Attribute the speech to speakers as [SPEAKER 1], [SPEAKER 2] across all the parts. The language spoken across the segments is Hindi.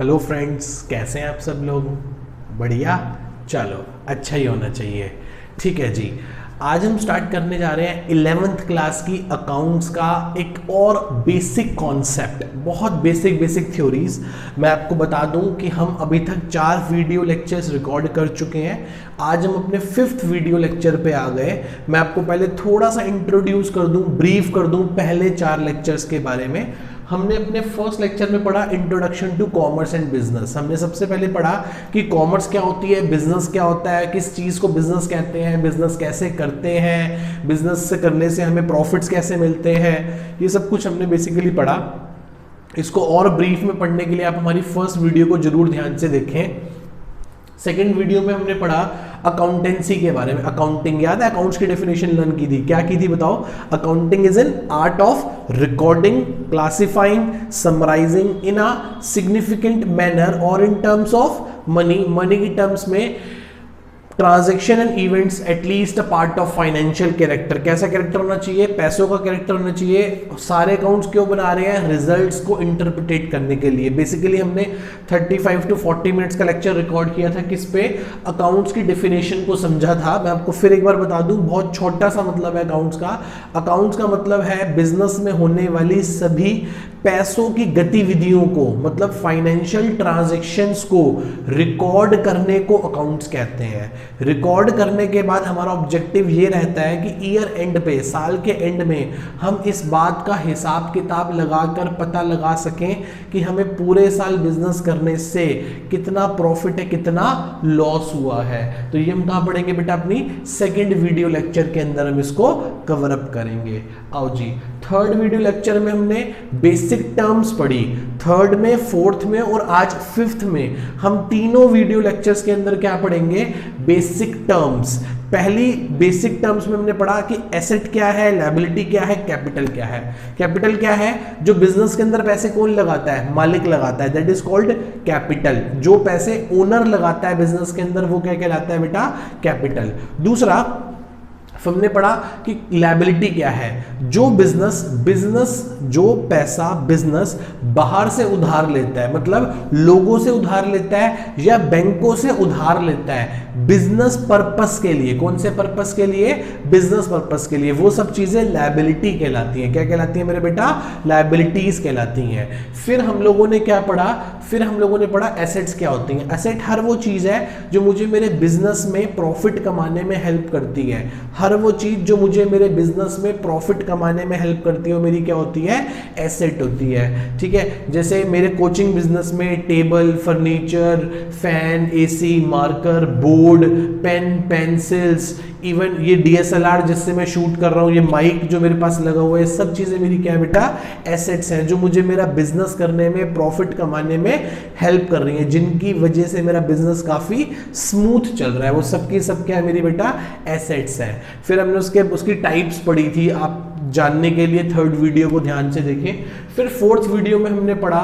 [SPEAKER 1] हेलो फ्रेंड्स, कैसे हैं आप सब लोग? बढ़िया, चलो अच्छा ही होना चाहिए। ठीक है जी, आज हम स्टार्ट करने जा रहे हैं 11th क्लास की अकाउंट्स का एक और बेसिक कॉन्सेप्ट, बहुत बेसिक थ्योरीज। मैं आपको बता दूं कि हम अभी तक 4 वीडियो लेक्चर्स रिकॉर्ड कर चुके हैं। आज हम अपने 5th वीडियो लेक्चर पे आ गए। मैं आपको पहले थोड़ा सा इंट्रोड्यूस कर दूं, ब्रीफ कर दूं पहले 4 लेक्चर्स के बारे में। हमने अपने फर्स्ट लेक्चर में पढ़ा introduction to commerce and business. हमने सबसे पहले पढ़ा कि कॉमर्स क्या होती है, बिजनेस क्या होता है, किस चीज़ को बिजनेस कहते हैं, बिजनेस कैसे करते हैं, बिजनेस से करने से हमें प्रॉफिट्स कैसे मिलते हैं, ये सब कुछ हमने बेसिकली पढ़ा। इसको और ब्रीफ में पढ़ने के लिए आप हमारी फर्स्ट वीडियो को जरूर ध्यान से देखें। सेकेंड वीडियो में हमने पढ़ा अकाउंटेंसी के बारे में। अकाउंटिंग याद है, अकाउंट्स की डेफिनेशन लर्न की थी, क्या की थी बताओ? Accounting is an art of recording, classifying, summarising in a significant manner or in terms of money. Money की टर्म्स में transaction and events at least a part of financial character. कैसा कैरेक्टर होना चाहिए? पैसों का कैरेक्टर होना चाहिए। सारे अकाउंट्स क्यों बना रहे हैं? रिजल्ट्स को इंटरप्रिटेट करने के लिए। बेसिकली हमने 35 to 40 मिनट्स का लेक्चर रिकॉर्ड किया था, किस पे? अकाउंट्स की डेफिनेशन को समझा था। मैं आपको फिर एक बार बता दूं, बहुत छोटा सा मतलब है अकाउंट्स का। अकाउंट्स का मतलब है बिजनेस में होने वाली सभी पैसों की गतिविधियों को, मतलब फाइनेंशियल ट्रांजैक्शंस को रिकॉर्ड करने को अकाउंट्स कहते हैं। रिकॉर्ड करने के बाद हमारा ऑब्जेक्टिव ये रहता है कि ईयर एंड पे, साल के एंड में हम इस बात का हिसाब किताब लगाकर पता लगा सकें कि हमें पूरे साल बिजनेस करने से कितना प्रॉफिट है, कितना लॉस हुआ है। तो ये हम कहाँ पढ़ेंगे बेटा? अपनी सेकेंड वीडियो लेक्चर के अंदर हम इसको कवर अप करेंगे। आओ जी, थर्ड वीडियो लेक्चर में हमने बेसिक टर्म्स पढ़ी। थर्ड में, फोर्थ में और आज 5th में हम तीनों वीडियो लेक्चर्स के अंदर क्या पढ़ेंगे? Basic terms. पहली बेसिक टर्म्स में हमने पढ़ा कि एसेट क्या है, लायबिलिटी क्या है, कैपिटल क्या है। कैपिटल क्या है? जो बिजनेस के अंदर पैसे कौन लगाता है? मालिक लगाता है, दैट इज कॉल्ड कैपिटल। जो पैसे ओनर लगाता है बिजनेस के अंदर वो क्या कहलाता है बेटा? कैपिटल। दूसरा हमने पढ़ा कि लायबिलिटी क्या है? जो बिजनेस जो पैसा बिजनेस बाहर से उधार लेता है, मतलब लोगों से उधार लेता है या बैंकों से उधार लेता है बिजनेस पर्पस के लिए। कौन से पर्पस के लिए? बिजनेस पर्पस के लिए। वो सब चीजें लायबिलिटी कहलाती हैं। क्या कहलाती है मेरे बेटा? लायबिलिटीज कहलाती हैं। फिर हम लोगों ने क्या पढ़ा? फिर हम लोगों ने पढ़ा एसेट्स क्या होती हैं। एसेट हर वो चीज है जो मुझे मेरे बिजनेस में प्रॉफिट कमाने में हेल्प करती है। हर वो चीज जो मुझे मेरे बिजनेस में प्रॉफिट कमाने में हेल्प करती है वो मेरी क्या होती है? एसेट होती है। ठीक है, जैसे मेरे कोचिंग बिजनेस में table, furniture, fan, AC, marker, board, pen, pencils, even ये DSLR जिससे मैं शूट कर रहा हूँ, ये माइक जो मेरे पास लगा हुआ है, सब चीजें मेरी क्या है बेटा? एसेट्स हैं जो मुझे मेरा बिजनेस करने में, प्रॉफिट कमाने में हेल्प कर रही हैं, जिनकी वजह से मेरा बिजनेस काफी स्मूथ चल रहा है। वो सबकी सब क्या है मेरी बेटा? एसेट्स हैं। फिर हमने उसकी टाइप्स पढ़ी थी, आप जानने के लिए थर्ड वीडियो को ध्यान से देखें। फिर फोर्थ वीडियो में हमने पढ़ा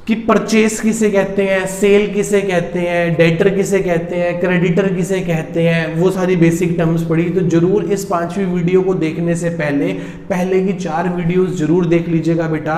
[SPEAKER 1] कि परचेस किसे कहते हैं, सेल किसे कहते हैं, डेटर किसे कहते हैं, क्रेडिटर किसे कहते हैं, वो सारी बेसिक टर्म्स पढ़ी। तो जरूर इस 5वीं वीडियो को देखने से पहले की 4 वीडियोस जरूर देख लीजिएगा बेटा।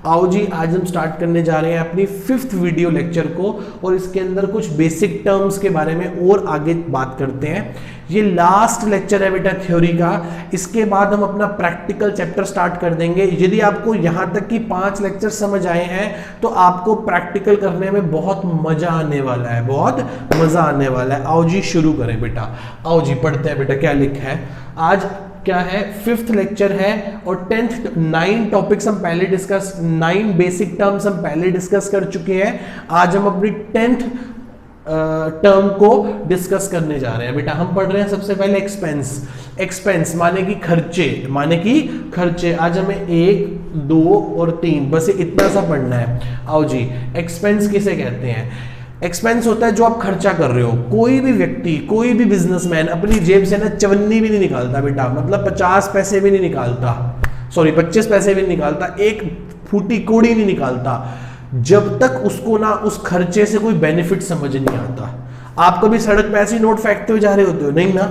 [SPEAKER 1] आओ जी, आज हम स्टार्ट करने जा रहे हैं अपनी 5th वीडियो लेक्चर को और इसके अंदर कुछ बेसिक टर्म्स के बारे में और आगे बात करते हैं। ये लास्ट लेक्चर है बेटा थ्योरी का। इसके बाद हम अपना प्रैक्टिकल चैप्टर स्टार्ट कर देंगे। यदि आपको यहां तक की 5 लेक्चर समझ आए हैं तो आपको प्रैक्टिकल करने में बहुत मजा आने वाला है, बहुत मजा आने वाला है। आओ जी शुरू करें बेटा। आओ जी पढ़ते हैं बेटा क्या लिखा है। आज क्या है? 5th लेक्चर है और 10th 9 टॉपिक्स हम पहले डिस्कस, 9 बेसिक टर्म्स हम पहले डिस्कस कर चुके हैं। आज हम अपनी 10th टर्म को डिस्कस करने जा रहे हैं बेटा। हम पढ़ रहे हैं सबसे पहले एक्सपेंस। एक्सपेंस माने कि खर्चे, माने कि खर्चे। आज हमें 1, 2 और 3 बस इतना सा पढ़ना है। आओ जी, एक्सपेंस किसे कहते हैं? एक्सपेंस होता है जो आप खर्चा कर रहे हो। कोई भी व्यक्ति, कोई भी बिजनेसमैन अपनी जेब से ना चवन्नी भी नहीं निकालता बेटा, मतलब 50 पैसे भी नहीं निकालता, सॉरी 25 पैसे भी नहीं निकालता, एक फूटी कौड़ी नहीं निकालता जब तक उसको ना उस खर्चे से कोई बेनिफिट समझ नहीं आता। आप कभी सड़क पे ऐसे नोट फेंकते हुए जा रहे होते हो? नहीं ना।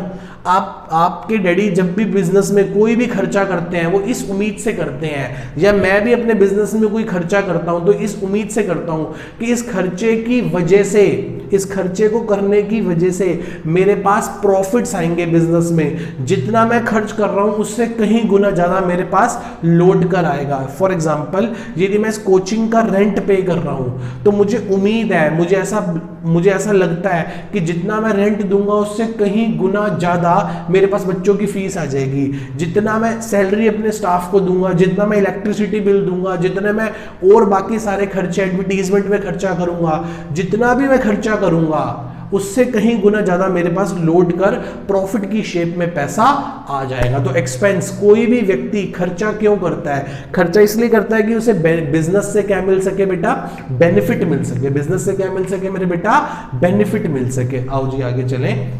[SPEAKER 1] आपके डैडी जब भी बिजनेस में कोई भी खर्चा करते हैं वो इस उम्मीद से करते हैं, या मैं भी अपने बिजनेस में कोई खर्चा करता हूं तो इस उम्मीद से करता हूं कि इस खर्चे की वजह से, इस खर्चे को करने की वजह से मेरे पास प्रॉफिट्स आएंगे बिजनेस में, जितना मैं खर्च कर रहा हूं उससे कहीं गुना ज्यादा मेरे पास लौट कर आएगा। फॉर एग्जांपल, यदि मैं इस कोचिंग का रेंट पे कर रहा हूं तो मुझे उम्मीद है, मुझे ऐसा लगता है कि जितना मैं रेंट दूंगा उससे कहीं गुना ज्यादा मेरे पास बच्चों की फीस आ जाएगी, जितना मैं सैलरी अपने स्टाफ को दूंगा, जितना मैं इलेक्ट्रिसिटी बिल दूंगा, जितने मैं और बाकी सारे खर्चे एडवर्टीजमेंट में खर्चा करूंगा, जितना भी मैं खर्चा करूंगा उससे कहीं गुना ज्यादा मेरे पास लौट कर प्रॉफिट की शेप में पैसा आ जाएगा। तो एक्सपेंस, कोई भी व्यक्ति खर्चा क्यों करता है? खर्चा इसलिए करता है कि उसे बिजनेस से क्या मिल सके बेटा? बेनिफिट मिल सके। बिजनेस से क्या मिल सके मेरे बेटा? बेनिफिट मिल सके। आओ जी आगे चलें,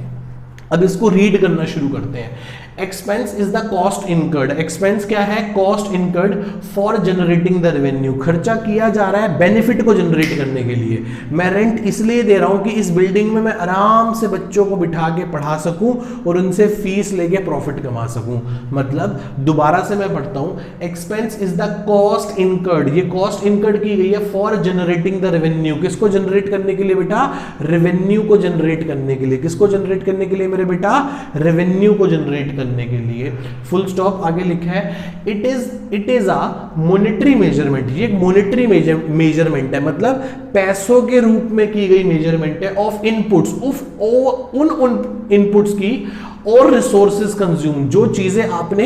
[SPEAKER 1] अब इसको रीड करना शुरू करते हैं। Expense is the cost incurred. Expense क्या है? Cost incurred for generating the revenue. खर्चा किया जा रहा है बेनिफिट को जनरेट करने के लिए। मैं रेंट इसलिए दे रहा हूं कि इस बिल्डिंग में मैं आराम से बच्चों को बिठा के पढ़ा सकूं और उनसे फीस लेके प्रॉफिट कमा सकूं। मतलब दोबारा से मैं पढ़ता हूं, expense is the cost incurred. ये कॉस्ट इनकर्ड की गई है फॉर जनरेटिंग द रेवेन्यू। किसको जनरेट करने के लिए बेटा? रेवेन्यू को जनरेट करने के लिए। किसको जनरेट करने के लिए मेरे बेटा? रेवेन्यू को जनरेट करने के लिए। Full stop. आगे लिखा है it is a monetary measurement. ये एक मॉनेटरी मेजरमेंट है, मतलब पैसों के रूप में की गई मेजरमेंट है ऑफ इनपुट्स, उन इनपुट्स की और रिसोर्सेज कंज्यूम, जो चीजें आपने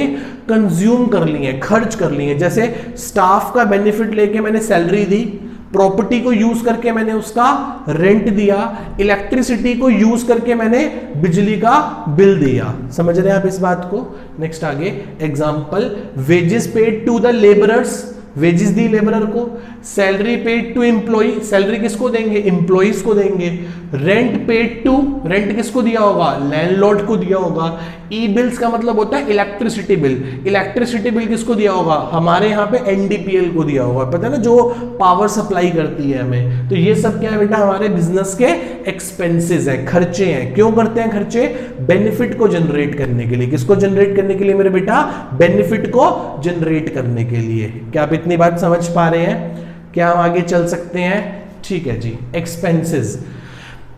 [SPEAKER 1] कंज्यूम कर ली हैं, खर्च कर ली हैं। जैसे स्टाफ का बेनिफिट लेके मैंने सैलरी दी, प्रॉपर्टी को यूज करके मैंने उसका रेंट दिया, इलेक्ट्रिसिटी को यूज करके मैंने बिजली का बिल दिया। समझ रहे हैं आप इस बात को? नेक्स्ट आगे example, wages paid to the labourers. Wages दी लेबरर को। Salary paid to employ. Salary किसको देंगे? एम्प्लॉइज को देंगे। रेंट पेड टू, रेंट किसको दिया होगा? लैंडलॉर्ड को दिया होगा। ई बिल्स का मतलब होता है इलेक्ट्रिसिटी बिल। इलेक्ट्रिसिटी बिल किसको दिया होगा? हमारे यहाँ पे एनडीपीएल को दिया होगा, पता है ना, जो पावर सप्लाई करती है हमें। तो ये सब क्या है बेटा? हमारे बिजनेस के एक्सपेंसेस है, खर्चे हैं। क्यों करते हैं खर्चे? बेनिफिट को जनरेट करने के लिए। किसको जनरेट करने के लिए मेरे बेटा? बेनिफिट को जनरेट करने के लिए। क्या आप इतनी बात समझ पा रहे हैं? क्या हम आगे चल सकते हैं? ठीक है जी। एक्सपेंसेस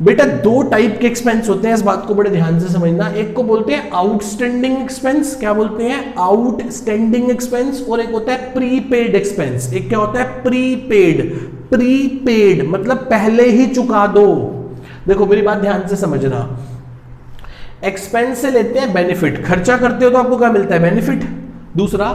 [SPEAKER 1] बेटा, दो टाइप के एक्सपेंस होते हैं, इस बात को बड़े ध्यान से समझना। एक को बोलते हैं आउटस्टैंडिंग एक्सपेंस। क्या बोलते हैं? Outstanding expense. और एक होता है प्रीपेड एक्सपेंस। एक क्या होता है? प्रीपेड। प्रीपेड मतलब पहले ही चुका दो। देखो मेरी बात ध्यान से समझना, एक्सपेंस से लेते हैं बेनिफिट। खर्चा करते हो तो आपको क्या मिलता है? बेनिफिट। दूसरा,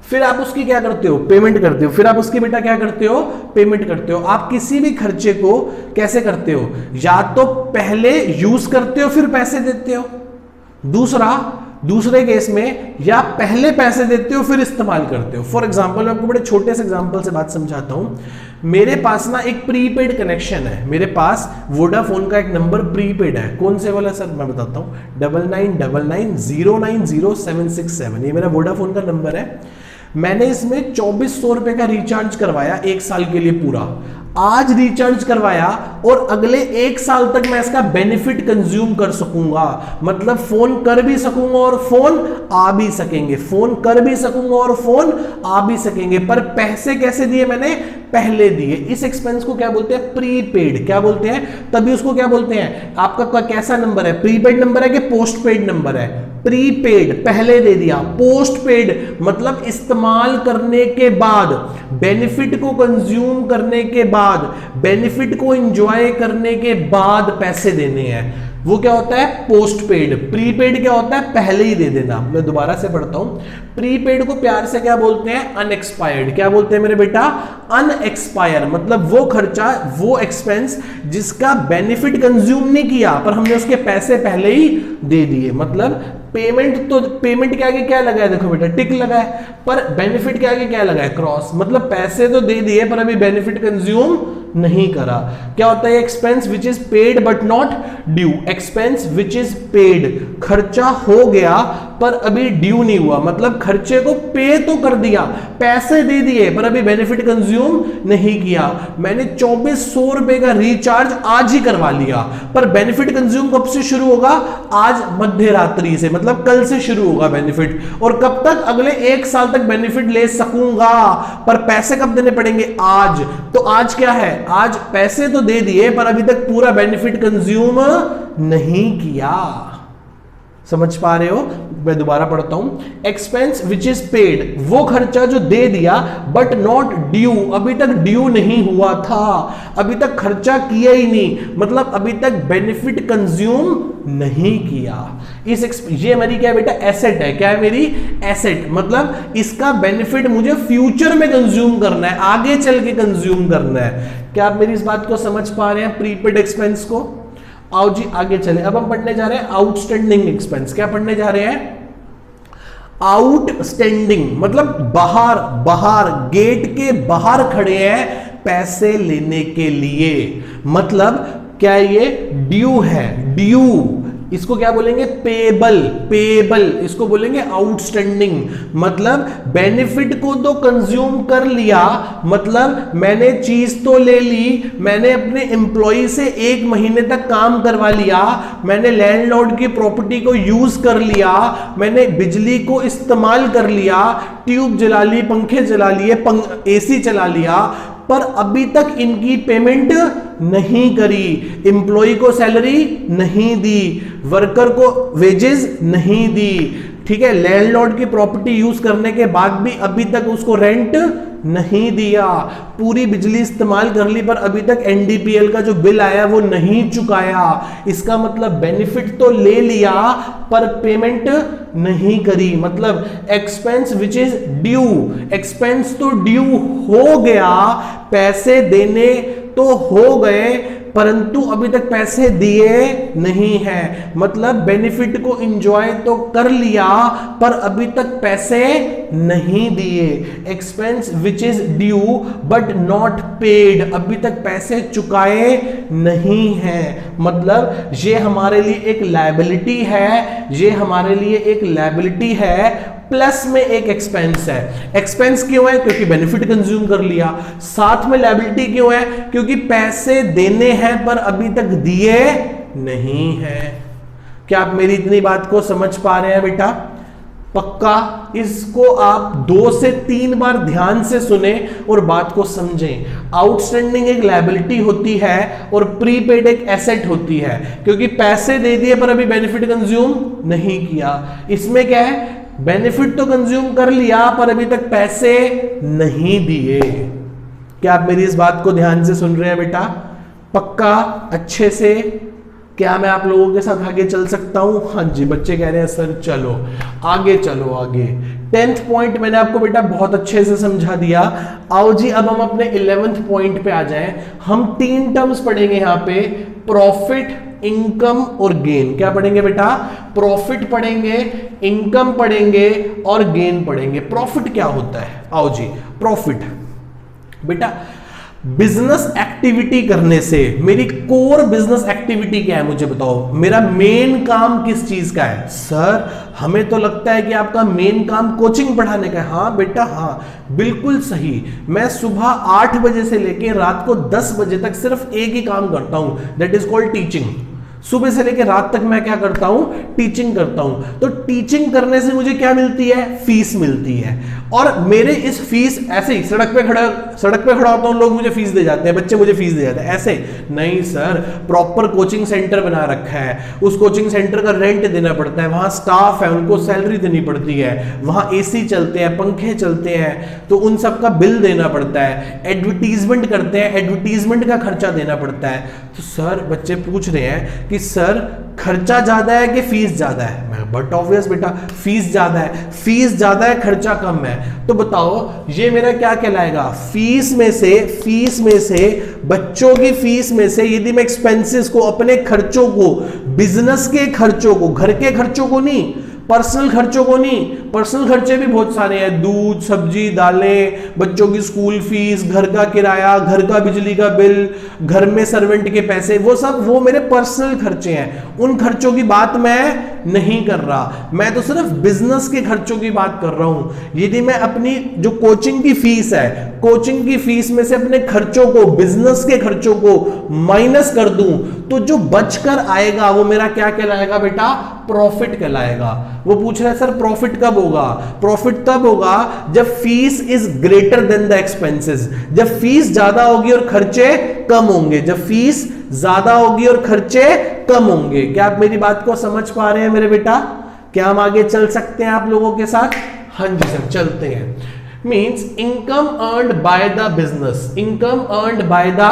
[SPEAKER 1] फिर आप उसकी क्या करते हो? पेमेंट करते हो। फिर आप उसकी बेटा क्या करते हो? पेमेंट करते हो। आप किसी भी खर्चे को कैसे करते हो? या तो पहले यूज करते हो फिर पैसे देते हो। दूसरे केस में या पहले पैसे देते हो फिर इस्तेमाल करते हो। फॉर एग्जाम्पल, मैं आपको बड़े छोटे से एग्जाम्पल से बात समझाता हूं। मेरे पास ना एक प्रीपेड कनेक्शन है। मेरे पास वोडाफोन का एक नंबर प्रीपेड है। कौन से वाला सर? मैं बताता हूं, 9999090767। ये मेरा वोडाफोन का नंबर है। मैंने इसमें 2400 रुपए का रिचार्ज करवाया 1 साल के लिए पूरा। आज रिचार्ज करवाया और अगले 1 साल तक मैं इसका बेनिफिट कंज्यूम कर सकूंगा। मतलब फोन कर भी सकूंगा और फोन आ भी सकेंगे। फोन कर भी सकूंगा और फोन आ भी सकेंगे। पर पैसे कैसे दिए मैंने? पहले दिए। इस एक्सपेंस को क्या बोलते हैं? प्रीपेड। क्या बोलते हैं? तभी उसको क्या बोलते हैं? आपका कैसा नंबर है? प्रीपेड नंबर है कि पोस्टपेड नंबर है? प्रीपेड, पहले दे दिया। पोस्टपेड मतलब इस्तेमाल करने के बाद, बेनिफिट को कंज्यूम करने के बाद, बेनिफिट को एंजॉय करने के बाद पैसे देने हैं। वो क्या होता है? पोस्टपेड। प्रीपेड क्या होता है? पहले ही दे देना। मैं दोबारा से पढ़ता हूं। प्रीपेड को प्यार से क्या बोलते हैं? अनएक्सपायर्ड। क्या बोलते हैं मेरे बेटा? अनएक्सपायर मतलब वो खर्चा, वो एक्सपेंस जिसका बेनिफिट कंज्यूम नहीं किया पर हमने उसके पैसे पहले ही दे दिए। मतलब पेमेंट, तो पेमेंट के आगे क्या लगा है? देखो बेटा टिक लगा है, पर बेनिफिट के आगे क्या लगा है? क्रॉस। मतलब पैसे तो दे दिए पर अभी बेनिफिट कंज्यूम नहीं करा। क्या होता है expense which is paid but not due. Expense which is paid, खर्चा हो गया पर अभी ड्यू नहीं हुआ, मतलब खर्चे को पे तो कर दिया, पैसे दे दिए पर अभी बेनिफिट कंज्यूम नहीं किया। मैंने 2400 रुपए का रिचार्ज आज ही करवा लिया पर बेनिफिट कंज्यूम कब से शुरू होगा, आज मध्य रात्रि से, मतलब कल से शुरू होगा बेनिफिट। और कब तक, अगले 1 साल तक बेनिफिट ले सकूंगा, पर पैसे कब देने पड़ेंगे, आज। तो आज क्या है, आज पैसे तो दे दिए पर अभी तक पूरा बेनिफिट कंज्यूम नहीं किया। समझ पा रहे हो? मैं दोबारा पढ़ता हूं। एक्सपेंस विच इज पेड, वो खर्चा जो दे दिया बट नॉट ड्यू, अभी तक ड्यू नहीं हुआ था, अभी तक खर्चा किया ही नहीं, मतलब अभी तक बेनिफिट कंज्यूम नहीं किया। ये मेरी क्या है बेटा, एसेट है। क्या है मेरी, एसेट, मतलब इसका बेनिफिट मुझे फ्यूचर में कंज्यूम करना है, आगे चल के कंज्यूम करना है। क्या आप मेरी इस बात को समझ पा रहे हैं, प्रीपेड एक्सपेंस को? आओ जी आगे चले। अब हम पढ़ने जा रहे हैं आउटस्टैंडिंग एक्सपेंस। क्या पढ़ने जा रहे हैं, आउटस्टैंडिंग, मतलब बाहर, बाहर गेट के बाहर खड़े हैं पैसे लेने के लिए, मतलब क्या ये ड्यू है, ड्यू, इसको क्या बोलेंगे, पेबल, पेबल, इसको बोलेंगे आउटस्टैंडिंग। मतलब बेनिफिट को तो कंज्यूम कर लिया, मतलब मैंने चीज तो ले ली, मैंने अपने एम्प्लॉय से 1 महीने तक काम करवा लिया, मैंने लैंडलॉर्ड की प्रॉपर्टी को यूज कर लिया, मैंने बिजली को इस्तेमाल कर लिया, ट्यूब जला ली, पंखे जला लिए, एसी चला लिया, पर अभी तक इनकी पेमेंट नहीं करी, एम्प्लॉय को सैलरी नहीं दी, वर्कर को वेजेस नहीं दी, ठीक है, लैंडलॉर्ड की प्रॉपर्टी यूज करने के बाद भी अभी तक उसको रेंट नहीं दिया, पूरी बिजली इस्तेमाल कर ली पर अभी तक एनडीपीएल का जो बिल आया वो नहीं चुकाया। इसका मतलब बेनिफिट तो ले लिया पर पेमेंट नहीं करी, मतलब expense which is due, expense तो ड्यू हो गया, पैसे देने तो हो गए परंतु अभी तक पैसे दिए नहीं है, मतलब बेनिफिट को एंजॉय तो कर लिया पर अभी तक पैसे नहीं दिए। Expense which is due but not paid, अभी तक पैसे चुकाए नहीं है, मतलब ये हमारे लिए एक लायबिलिटी है, ये हमारे लिए एक लायबिलिटी है, प्लस में एक एक्सपेंस है। एक्सपेंस क्यों है, क्योंकि बेनिफिट कंज्यूम कर लिया, साथ में लायबिलिटी क्यों है, क्योंकि पैसे देने हैं पर अभी तक दिए नहीं है। क्या आप मेरी इतनी बात को समझ पा रहे हैं बेटा? पक्का इसको आप 2 से 3 बार ध्यान से सुने और बात को समझें। आउटस्टैंडिंग एक लायबिलिटी होती है और प्रीपेड एक एसेट होती है, क्योंकि पैसे दे दिए पर अभी बेनिफिट कंज्यूम नहीं किया। इसमें क्या है, बेनिफिट तो कंज्यूम कर लिया पर अभी तक पैसे नहीं दिए। क्या आप मेरी इस बात को ध्यान से सुन रहे हैं बेटा? पक्का अच्छे से? क्या मैं आप लोगों के साथ आगे चल सकता हूं? हाँ जी, बच्चे कह रहे हैं सर चलो आगे, चलो आगे। 10th पॉइंट मैंने आपको बेटा बहुत अच्छे से समझा दिया। आओ जी अब हम अपने 11th पॉइंट पे आ जाएं। हम 3 टर्म्स पढ़ेंगे यहाँ पे, प्रॉफिट, इनकम और गेन। क्या पढ़ेंगे बेटा? प्रॉफिट पढ़ेंगे, इनकम पढ़ेंगे और गेन पढ़ेंगे। प्रॉफिट क्या होता है? आओ जी, प्रॉफिट बेटा बिजनेस एक्टिविटी करने से, मेरी कोर बिजनेस एक्टिविटी क्या है मुझे बताओ, मेरा मेन काम किस चीज का है? सर हमें तो लगता है कि आपका मेन काम कोचिंग पढ़ाने का है। हाँ बेटा हाँ, बिल्कुल सही। मैं सुबह 8 बजे से लेकर रात को 10 बजे तक सिर्फ एक ही काम करता हूं, दैट इज कॉल्ड टीचिंग। सुबह से लेकर रात तक मैं क्या करता हूं? टीचिंग करता हूं। तो टीचिंग करने से मुझे क्या मिलती है? फीस मिलती है। और मेरे इस फीस ऐसे ही सड़क पे खड़ा होता हूं, लोग मुझे फीस दे जाते हैं, बच्चे मुझे फीस दे जाते हैं। ऐसे नहीं सर, प्रॉपर कोचिंग सेंटर बना रखा है, उस कोचिंग सेंटर का रेंट देना पड़ता है, वहां स्टाफ है उनको सैलरी देनी पड़ती है, वहां एसी चलते हैं, पंखे चलते हैं, तो उन सब का बिल देना पड़ता है, एडवर्टीजमेंट करते हैं, एडवर्टीजमेंट का खर्चा देना पड़ता है। तो सर बच्चे पूछ रहे हैं कि सर खर्चा ज्यादा है कि फीस ज्यादा है? मैं बट ऑब्वियस बेटा फीस ज्यादा है, फीस ज्यादा है खर्चा कम है। तो बताओ ये मेरा क्या कहलाएगा? फीस में से बच्चों की फीस में से यदि मैं एक्सपेंसेस को, अपने खर्चों को, बिजनेस के खर्चों को, घर के खर्चों को नहीं, पर्सनल खर्चों को नहीं। पर्सनल खर्चे भी बहुत सारे हैं, दूध, सब्जी, दालें, बच्चों की स्कूल फीस, घर का किराया, घर का बिजली का बिल, घर में सर्वेंट के पैसे, वो सब वो मेरे पर्सनल खर्चे हैं। उन खर्चों की बात मैं नहीं कर रहा, मैं तो सिर्फ बिजनेस के खर्चों की बात कर रहा हूं। यदि मैं अपनी जो कोचिंग की फीस है, कोचिंग की फीस में से अपने खर्चों को, बिजनेस के खर्चों को माइनस कर दूं, तो जो बचकर आएगा वो मेरा क्या कहलाएगा बेटा? प्रॉफिट कहलाएगा। वो पूछ रहा है सर प्रॉफिट कब होगा? प्रॉफिट तब होगा जब fees is greater than the expenses, जब फीस ज्यादा होगी और खर्चे कम होंगे, जब फीस ज्यादा होगी और खर्चे कम होंगे। क्या आप मेरी बात को समझ पा रहे हैं मेरे बेटा? क्या हम आगे चल सकते हैं आप लोगों के साथ? हाँ जी सर, चलते हैं। Means income earned by the business, income earned by the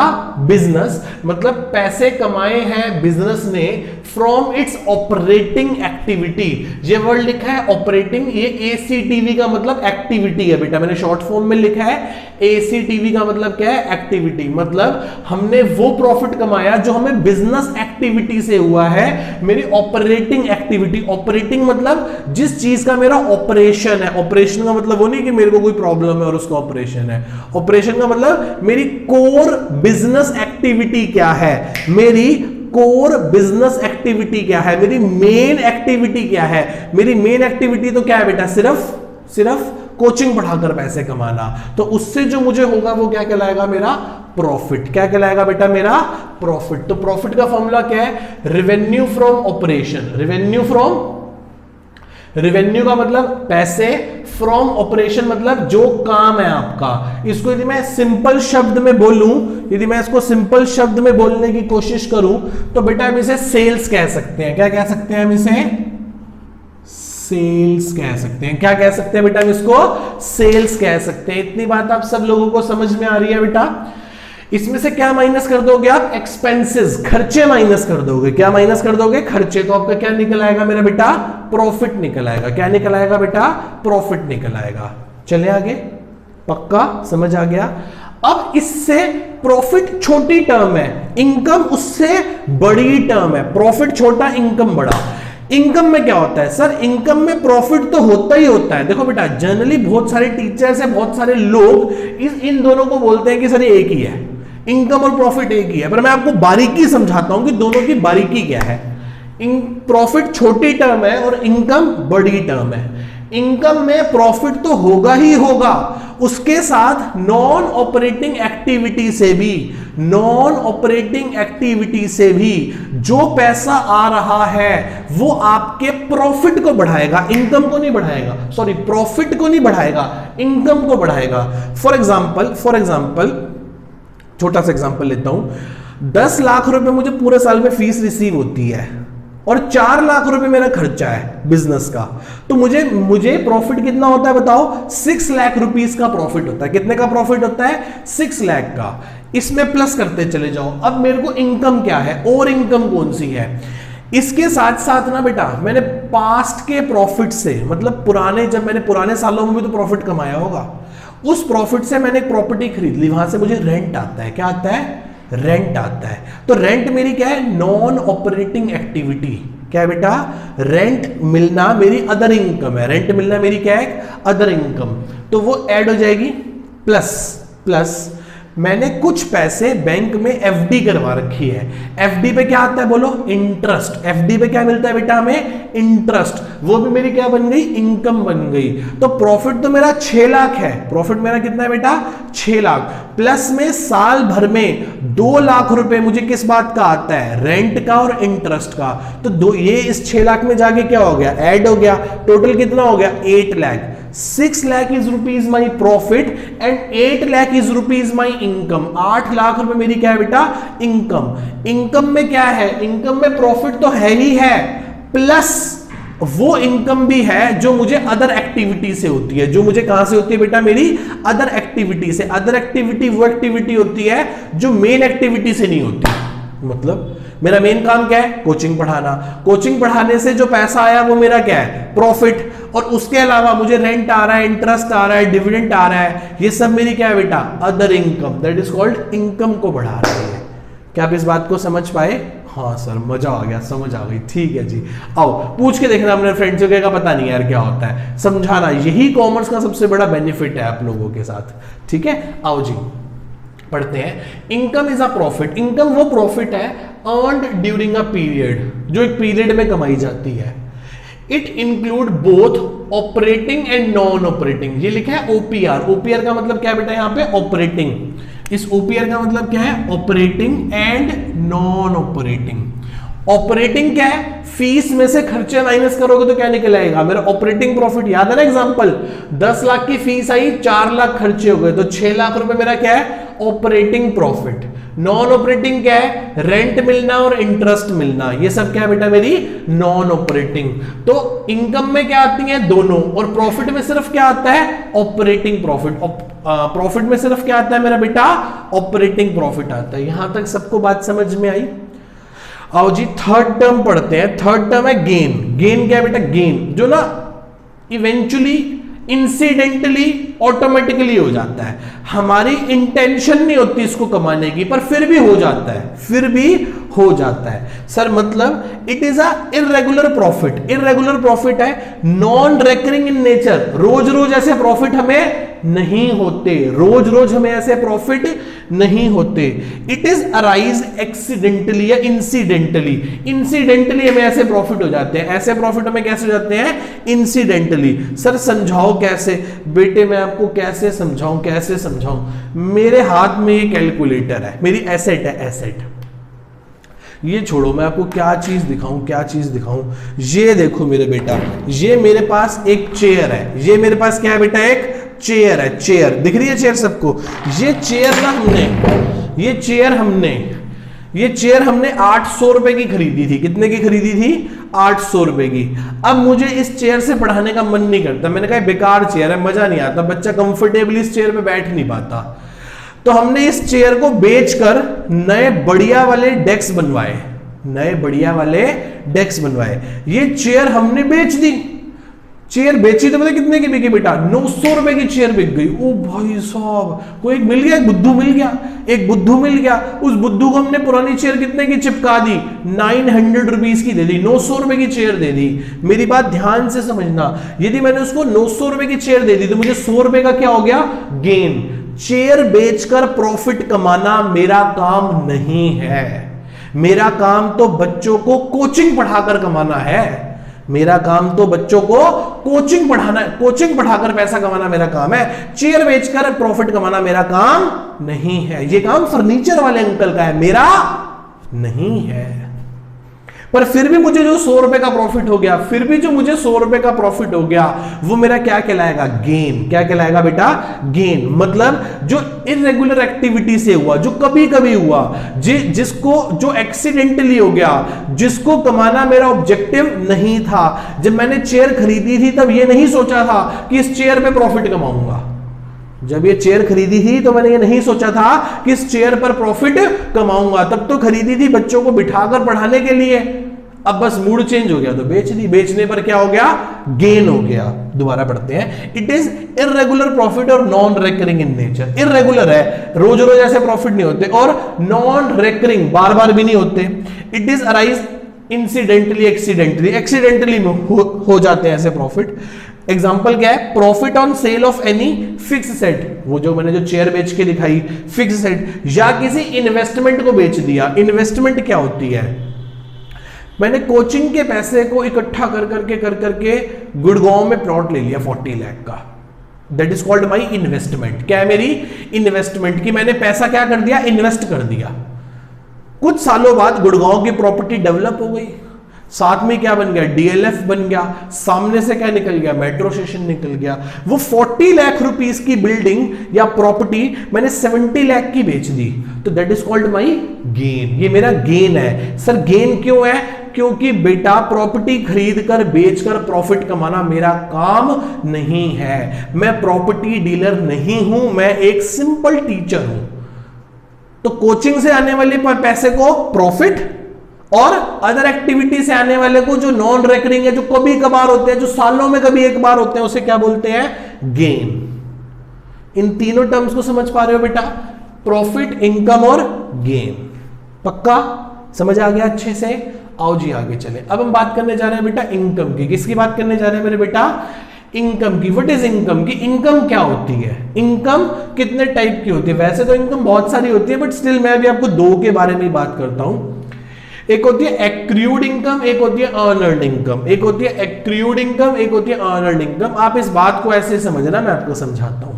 [SPEAKER 1] business मतलब पैसे कमाए हैं बिजनेस ने फ्रॉम इट्स ऑपरेटिंग एक्टिविटी। ये वर्ड लिखा है ऑपरेटिंग, ये एसीटीवी का मतलब एक्टिविटी है बेटा, मैंने शॉर्ट फॉर्म में लिखा है। एसीटीवी का मतलब क्या है? एक्टिविटी। मतलब हमने वो प्रॉफिट कमाया जो हमें बिजनेस एक्टिविटी से हुआ है, मेरी ऑपरेटिंग एक्टिविटी। ऑपरेटिंग मतलब जिस चीज का मेरा ऑपरेशन है। ऑपरेशन का मतलब वो नहीं कि मेरे को कोई प्रॉब्लम है और उसका ऑपरेशन है। ऑपरेशन का मतलब मेरी कोर बिजनेस एक्टिविटी क्या है, मेरी कोर बिजनेस एक्टिविटी क्या है, मेरी मेन एक्टिविटी क्या है। मेरी मेन एक्टिविटी तो क्या है बेटा? सिर्फ कोचिंग पढ़ाकर पैसे कमाना। तो उससे जो मुझे होगा वो क्या कहलाएगा? मेरा प्रॉफिट। क्या कहलाएगा बेटा? मेरा प्रॉफिट। तो प्रॉफिट का फॉर्मूला क्या है? Revenue from operation. रेवेन्यू का मतलब पैसे, फ्रॉम ऑपरेशन मतलब जो काम है आपका। इसको यदि मैं सिंपल शब्द में बोलूं, यदि मैं इसको सिंपल शब्द में बोलने की कोशिश करूं तो बेटा हम इसे सेल्स कह सकते हैं। क्या कह सकते हैं हम इसे? सेल्स कह सकते हैं। क्या कह सकते हैं बेटा? हम इसको सेल्स कह सकते हैं। इतनी बात आप सब लोगों को समझ में आ रही है बेटा? इसमें से क्या माइनस कर दोगे आप? एक्सपेंसेस, खर्चे माइनस कर दोगे। क्या माइनस कर दोगे? खर्चे। तो आपका क्या निकल आएगा मेरा बेटा? प्रॉफिट निकल आएगा। क्या निकल आएगा बेटा? प्रॉफिट निकल आएगा। चले आगे, पक्का समझ आ गया? अब इससे प्रॉफिट छोटी टर्म है, इनकम उससे बड़ी टर्म है। प्रॉफिट छोटा, इनकम बड़ा। इनकम में क्या होता है सर? इनकम में प्रॉफिट तो होता ही होता है। देखो बेटा, जनरली बहुत सारे टीचर्स है, बहुत सारे लोग इन दोनों को बोलते हैं कि सर ये एक ही है, इनकम और प्रॉफिट एक ही है। पर मैं आपको बारीकी समझाता हूं कि दोनों की बारीकी क्या है। प्रॉफिट छोटी टर्म है और इनकम बड़ी टर्म है। इनकम में प्रॉफिट तो होगा ही होगा, उसके साथ नॉन ऑपरेटिंग एक्टिविटी से भी जो पैसा आ रहा है वो आपके प्रॉफिट को बढ़ाएगा, इनकम को नहीं बढ़ाएगा। सॉरी, प्रॉफिट को नहीं बढ़ाएगा, इनकम को बढ़ाएगा। फॉर एग्जाम्पल छोटा सा एग्जाम्पल लेता हूं। 10 लाख रुपए मुझे पूरे साल में फीस रिसीव होती है और 4 लाख रुपए मेरा खर्चा है बिजनेस का, तो मुझे प्रॉफिट कितना होता है बताओ? 6 लाख रुपीस का प्रॉफिट होता है। कितने का प्रॉफिट होता है? 6 लाख का। इसमें प्लस करते चले जाओ। अब मेरे को इनकम क्या है और इनकम कौन सी है? इसके साथ साथ ना बेटा, मैंने पास्ट के प्रॉफिट से, मतलब जब मैंने पुराने सालों में भी तो प्रॉफिट कमाया होगा, उस प्रॉफिट से मैंने एक प्रॉपर्टी खरीद ली, वहां से मुझे रेंट आता है। क्या आता है? रेंट आता है। तो रेंट मेरी क्या है? Non operating activity. क्या है बेटा? रेंट मिलना मेरी अदर इनकम है। रेंट मिलना मेरी क्या है? Other income. तो वो ऐड हो जाएगी प्लस मैंने कुछ पैसे बैंक में एफडी करवा रखी है। एफडी पे क्या आता है बोलो? इंटरेस्ट। एफडी पे क्या मिलता है बेटा हमें? इंटरेस्ट। वो भी मेरी क्या बन गई? इनकम बन गई। तो प्रॉफिट तो मेरा 6 लाख है। प्रॉफिट मेरा कितना है बेटा? 6 लाख। प्लस में साल भर में 2 लाख रुपए मुझे किस बात का आता है? रेंट का और इंटरेस्ट का। तो ये इस 6 लाख में जाके क्या हो गया? ऐड हो गया। टोटल कितना हो गया? 8 lakh. 6 lakh is rupees my profit and 8 lakh is rupees my income। 8 lakh रुपए मेरी क्या है बेटा? इनकम। इनकम में क्या है? इनकम में प्रॉफिट तो है ही है, प्लस वो इनकम भी है जो मुझे अदर एक्टिविटी से होती है। जो मुझे कहां से होती है बेटा? मेरी अदर एक्टिविटी से। अदर एक्टिविटी वो एक्टिविटी होती है जो मेन एक्टिविटी से नहीं होती। मतलब मेरा मेन काम क्या है? कोचिंग पढ़ाना। कोचिंग पढ़ाने से जो पैसा आया वो मेरा क्या है? प्रॉफिट। और उसके अलावा मुझे रेंट आ रहा है, इंटरेस्ट आ रहा है, डिविडेंड आ रहा है, ये सब मेरी क्या है बेटा? Other income. That is called income को बढ़ा रही है। क्या आप इस बात को समझ पाए? हाँ सर मजा आ गया, समझ आ गई, ठीक है जी। आओ पूछ के देखना अपने फ्रेंड से, का पता नहीं यार क्या होता है, समझाना, यही कॉमर्स का सबसे बड़ा बेनिफिट है आप लोगों के साथ, ठीक है। आओ जी पढ़ते हैं। Income is a profit, income वो प्रॉफिट है अर्नड ड्यूरिंग अ पीरियड, जो एक पीरियड में कमाई जाती है। It include both operating and non operating, ये लिखा है ओपीआर, ओपीआर का मतलब क्या बेटा यहाँ पे ऑपरेटिंग, इस ओपीआर का मतलब क्या है operating and non operating. Operating क्या है, फीस में से खर्चे माइनस करोगे तो क्या निकल आएगा मेरा ऑपरेटिंग प्रॉफिट, याद है ना एग्जांपल, 10 लाख की फीस आई, 4 लाख खर्चे हो गए तो 6 लाख रुपए मेरा क्या है ऑपरेटिंग प्रॉफिट। नॉन ऑपरेटिंग क्या है, रेंट मिलना और इंटरेस्ट मिलना, ये सब क्या है बेटा मेरी नॉन ऑपरेटिंग। तो इनकम में क्या आती है दोनों, और प्रॉफिट में सिर्फ क्या आता है ऑपरेटिंग प्रॉफिट, प्रॉफिट में सिर्फ क्या आता है मेरा बेटा ऑपरेटिंग प्रॉफिट आता है। यहां तक सबको बात समझ में आई। आओ जी थर्ड टर्म पढ़ते हैं, थर्ड टर्म है गेन। गेन क्या है बेटा, गेन जो ना इवेंचुअली इंसिडेंटली ऑटोमेटिकली हो जाता है, हमारी इंटेंशन नहीं होती इसको कमाने की, पर फिर भी हो जाता है, फिर भी हो जाता है। सर मतलब it is a irregular profit, irregular profit है, नॉन रेकरिंग इन नेचर, रोज रोज ऐसे प्रॉफिट हमें नहीं होते, रोज रोज हमें ऐसे प्रॉफिट नहीं होते। इट इज अराइज एक्सीडेंटली या इंसिडेंटली, इंसिडेंटली हमें ऐसे प्रॉफिट हो जाते हैं, ऐसे प्रॉफिट हमें कैसे हो जाते हैं इंसिडेंटली। सर समझाओ कैसे बेटे, मैं आपको कैसे समझाऊं, कैसे समझाऊं। मेरे हाथ में ये कैलकुलेटर है, मेरी एसेट है, एसेट, ये छोड़ो मैं आपको क्या चीज दिखाऊं, क्या चीज दिखाऊं। ये देखो मेरे बेटा, ये मेरे पास एक चेयर है, ये मेरे पास क्या है बेटा एक चेयर है, चेयर दिख रही है चेयर सबको। ये चेयर ना हमने, ये चेयर हमने 800 रुपए की खरीदी थी, कितने की खरीदी थी 800 रुपए की। अब मुझे इस चेयर से पढ़ाने का मन नहीं करता, मैंने कहा बेकार चेयर है, मजा नहीं आता, बच्चा कंफर्टेबली इस चेयर पे बैठ नहीं पाता, तो हमने इस चेयर को बेचकर नए बढ़िया वाले डेस्क बनवाए, नए बढ़िया वाले डेस्क बनवाए। ये चेयर हमने बेच दी, चेयर बेची तो पता कितने की बिकी बेटा 900 रुपए की चेयर बिक गई। ओ भाई साहब, कोई एक मिल गया, एक बुद्धू मिल गया, एक बुद्धू मिल गया, उस बुद्धू को हमने पुरानी चेयर कितने की चिपका दी 900 रुपीज की दे दी, 900 रुपए की चेयर दे दी। मेरी बात ध्यान से समझना, यदि मैंने उसको 900 रुपए की चेयर दे दी तो मुझे 100 रुपए का क्या हो गया गेन। चेयर बेचकर प्रॉफिट कमाना मेरा काम नहीं है, मेरा काम तो बच्चों को कोचिंग पढ़ाकर कमाना है, मेरा काम तो बच्चों को कोचिंग पढ़ाना, कोचिंग पढ़ाकर पैसा कमाना मेरा काम है, चेयर बेचकर प्रॉफिट कमाना मेरा काम नहीं है। ये काम फर्नीचर वाले अंकल का है, मेरा नहीं है। पर फिर भी मुझे जो 100 रुपए का प्रॉफिट हो गया, फिर भी जो मुझे 100 रुपए का प्रॉफिट हो गया, वो मेरा क्या कहलाएगा गेन। क्या कहलाएगा बेटा गेन। मतलब जो इरेगुलर एक्टिविटी से हुआ, जो कभी कभी हुआ, जिसको जो एक्सीडेंटली हो गया, जिसको कमाना मेरा ऑब्जेक्टिव नहीं था। जब मैंने चेयर खरीदी थी तब ये नहीं सोचा था कि इस चेयर पे प्रॉफिट कमाऊंगा, जब ये चेयर खरीदी थी तो मैंने ये नहीं सोचा था कि इस चेयर पर प्रॉफिट कमाऊंगा, तब तो खरीदी थी बच्चों को बिठाकर पढ़ाने के लिए। अब बस मूड चेंज हो गया तो बेच दी, बेचने पर क्या हो गया गेन हो गया। दोबारा पढ़ते हैं, इट इज इरेगुलर प्रॉफिट और non recurring in nature. Irregular है, रोज रोज ऐसे प्रॉफिट नहीं होते, और नॉन रेकरिंग बार बार भी नहीं होते। It is arise incidentally, accidentally, accidentally हो जाते हैं ऐसे प्रॉफिट। एग्जाम्पल क्या है, profit on sale of any fix set, वो जो मैंने जो चेयर बेच के दिखाई फिक्स सेट, या किसी इन्वेस्टमेंट को बेच दिया। इन्वेस्टमेंट क्या होती है, मैंने कोचिंग के पैसे को इकट्ठा कर करके गुड़गांव में प्लॉट ले लिया 40 लाख का, that is called my investment. क्या है मेरी इन्वेस्टमेंट की, मैंने पैसा क्या कर दिया इन्वेस्ट कर दिया। कुछ सालों बाद गुड़गांव की प्रॉपर्टी डेवलप हो गई, साथ में क्या बन गया डीएलएफ बन गया, सामने से क्या निकल गया मेट्रो स्टेशन निकल गया। वो 40 लाख रुपीस की बिल्डिंग या प्रॉपर्टी मैंने 70 लाख की बेच दी, तो that is called my gain. ये मेरा गेन है। सर गेन क्यों है, क्योंकि बेटा प्रॉपर्टी खरीद कर बेच कर प्रॉफिट कमाना मेरा काम नहीं है, मैं प्रॉपर्टी डीलर नहीं हूं, मैं एक सिंपल टीचर हूं। तो कोचिंग से आने वाले पैसे को प्रॉफिट, और अदर एक्टिविटी से आने वाले को जो नॉन रेकरिंग है, जो कभी कभार होते हैं, जो सालों में कभी एक बार होते हैं, उसे क्या बोलते हैं गेन। इन तीनों टर्म्स को समझ पा रहे हो बेटा, प्रॉफिट, इनकम और गेन। पक्का समझ आ गया अच्छे से? आओ जी आगे चले। अब हम बात करने जा रहे हैं बेटा इनकम की। किसकी बात करने जा रहे हैं मेरे बेटा? इनकम की। What is income? की इनकम क्या होती है? इनकम कितने टाइप की होती है? वैसे तो इनकम बहुत सारी होती है, बट स्टिल मैं अभी आपको दो के बारे में बात करता हूं। एक होती है एक्रूड इनकम, एक होती है अर्नड इनकम। एक होती है एक्रूड इनकम, एक होती है अर्नड इनकम। आप इस बात को ऐसे समझना, मैं आपको समझाता हूं।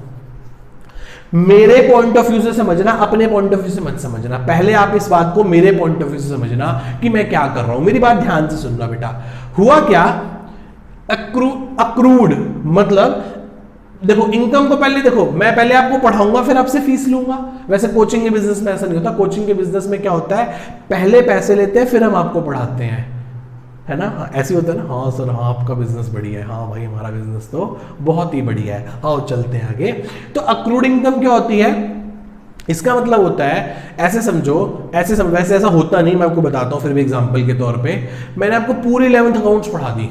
[SPEAKER 1] मेरे पॉइंट ऑफ व्यू से समझना, अपने पॉइंट ऑफ व्यू से मत समझना। पहले आप इस बात को मेरे पॉइंट ऑफ व्यू से समझना कि मैं क्या कर रहा हूं। मेरी बात ध्यान से सुनना बेटा। हुआ क्या? अक्रूड मतलब देखो, इनकम को पहले देखो, मैं पहले आपको पढ़ाऊंगा फिर आपसे फीस लूंगा। वैसे कोचिंग के बिजनेस में ऐसा नहीं होता। कोचिंग के बिजनेस में क्या होता है, पहले पैसे लेते हैं फिर हम आपको पढ़ाते हैं, है ना? ऐसे होता है ना। हाँ सर, हाँ आपका बिजनेस बढ़िया है। हाँ भाई हमारा बिजनेस तो बहुत ही बढ़िया है। आओ चलते हैं आगे। तो अक्रूड इनकम क्या होती है? इसका मतलब होता है, ऐसे समझो, वैसे ऐसा होता नहीं, मैं आपको बताता हूं फिर भी एग्जांपल के तौर पे। मैंने आपको पूरी 11th अकाउंट्स पढ़ा दी,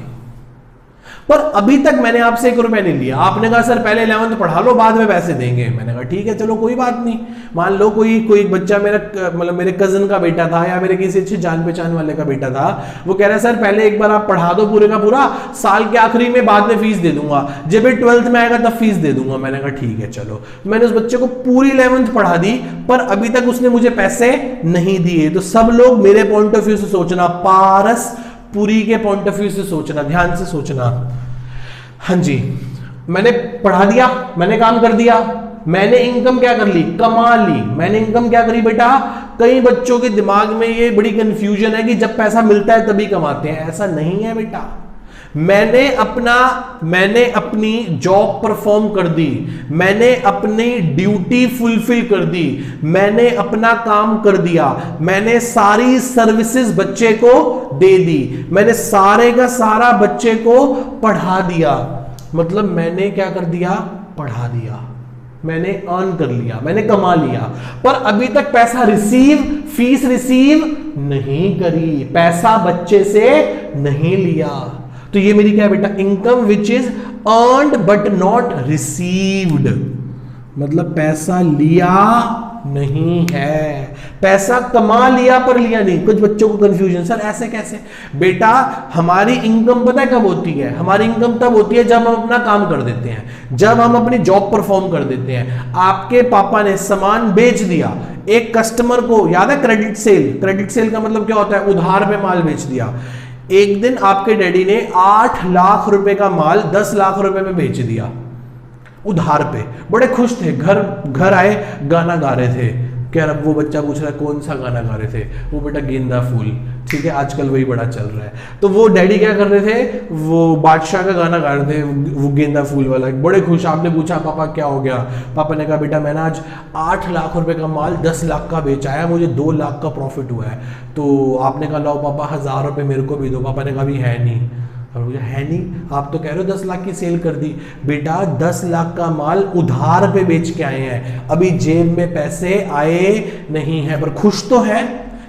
[SPEAKER 1] पर अभी तक मैंने आपसे 1 रुपया नहीं लिया। आपने कहा सर पहले 11th पढ़ा लो, बाद में पैसे देंगे। मैंने कहा ठीक है चलो कोई बात नहीं। मान लो कोई बच्चा मेरा मतलब मेरे कजन का बेटा था या मेरे किसी अच्छे जान पहचान वाले का बेटा था, वो कह रहा है सर पहले एक बार आप पढ़ा दो पूरे का पूरा, साल के आखिरी में बाद में फीस दे दूंगा, जब 12th में आएगा तब फीस दे दूंगा। मैंने कहा ठीक है चलो। मैंने उस बच्चे को पूरी 11th पढ़ा दी, पर अभी तक उसने मुझे पैसे नहीं दिए। तो सब लोग मेरे पॉइंट ऑफ व्यू से सोचना, पारस पुरी के पॉइंट ऑफ व्यू से सोचना, ध्यान से सोचना। हाँ जी, मैंने पढ़ा दिया, मैंने काम कर दिया, मैंने इनकम क्या कर ली? कमा ली। मैंने इनकम क्या करी बेटा? कई बच्चों के दिमाग में ये बड़ी कंफ्यूजन है कि जब पैसा मिलता है तभी कमाते हैं। ऐसा नहीं है बेटा। मैंने अपनी जॉब परफॉर्म कर दी, मैंने अपनी ड्यूटी फुलफिल कर दी, मैंने अपना काम कर दिया, मैंने सारी सर्विसेज बच्चे को दे दी, मैंने सारे का सारा बच्चे को पढ़ा दिया। मतलब मैंने क्या कर दिया? पढ़ा दिया, मैंने अर्न कर लिया, मैंने कमा लिया, पर अभी तक पैसा फीस रिसीव नहीं करी, पैसा बच्चे से नहीं लिया। तो ये मेरी क्या है बेटा? Income which is earned but not received. मतलब पैसा लिया नहीं है, पैसा कमा लिया पर लिया नहीं। कुछ बच्चों को कंफ्यूजन, सर ऐसे कैसे? बेटा हमारी इनकम पता है कब होती है? हमारी इनकम तब होती है जब हम अपना काम कर देते हैं, जब हम अपनी जॉब परफॉर्म कर देते हैं। आपके पापा ने सामान बेच दिया एक कस्टमर को, याद है क्रेडिट सेल? क्रेडिट सेल का मतलब क्या होता है? उधार पे माल बेच दिया। एक दिन आपके डैडी ने 8 लाख रुपए का माल 10 लाख रुपए में बेच दिया उधार पे। बड़े खुश थे, घर आए, गाना गा रहे थे। क्या वो बच्चा पूछ रहा है कौन सा गाना गा रहे थे? वो बेटा गेंदा फूल, ठीक है आजकल वही बड़ा चल रहा है। तो वो डैडी क्या कर रहे थे? वो बादशाह का गाना गा रहे थे, वो गेंदा फूल वाला। बड़े खुश। आपने पूछा पापा क्या हो गया? पापा ने कहा बेटा मैंने आज 8 लाख रुपए का माल 10 लाख का बेचा है, मुझे 2 लाख का प्रॉफिट हुआ है। तो आपने कहा लाओ पापा 1000 रुपये मेरे को भी दो। पापा ने कहा भी है नहीं। और मुझे है नहीं, आप तो कह रहे हो 10 लाख की सेल कर दी। बेटा 10 लाख का माल उधार पे बेच के आए हैं, अभी जेब में पैसे आए नहीं है, पर खुश तो है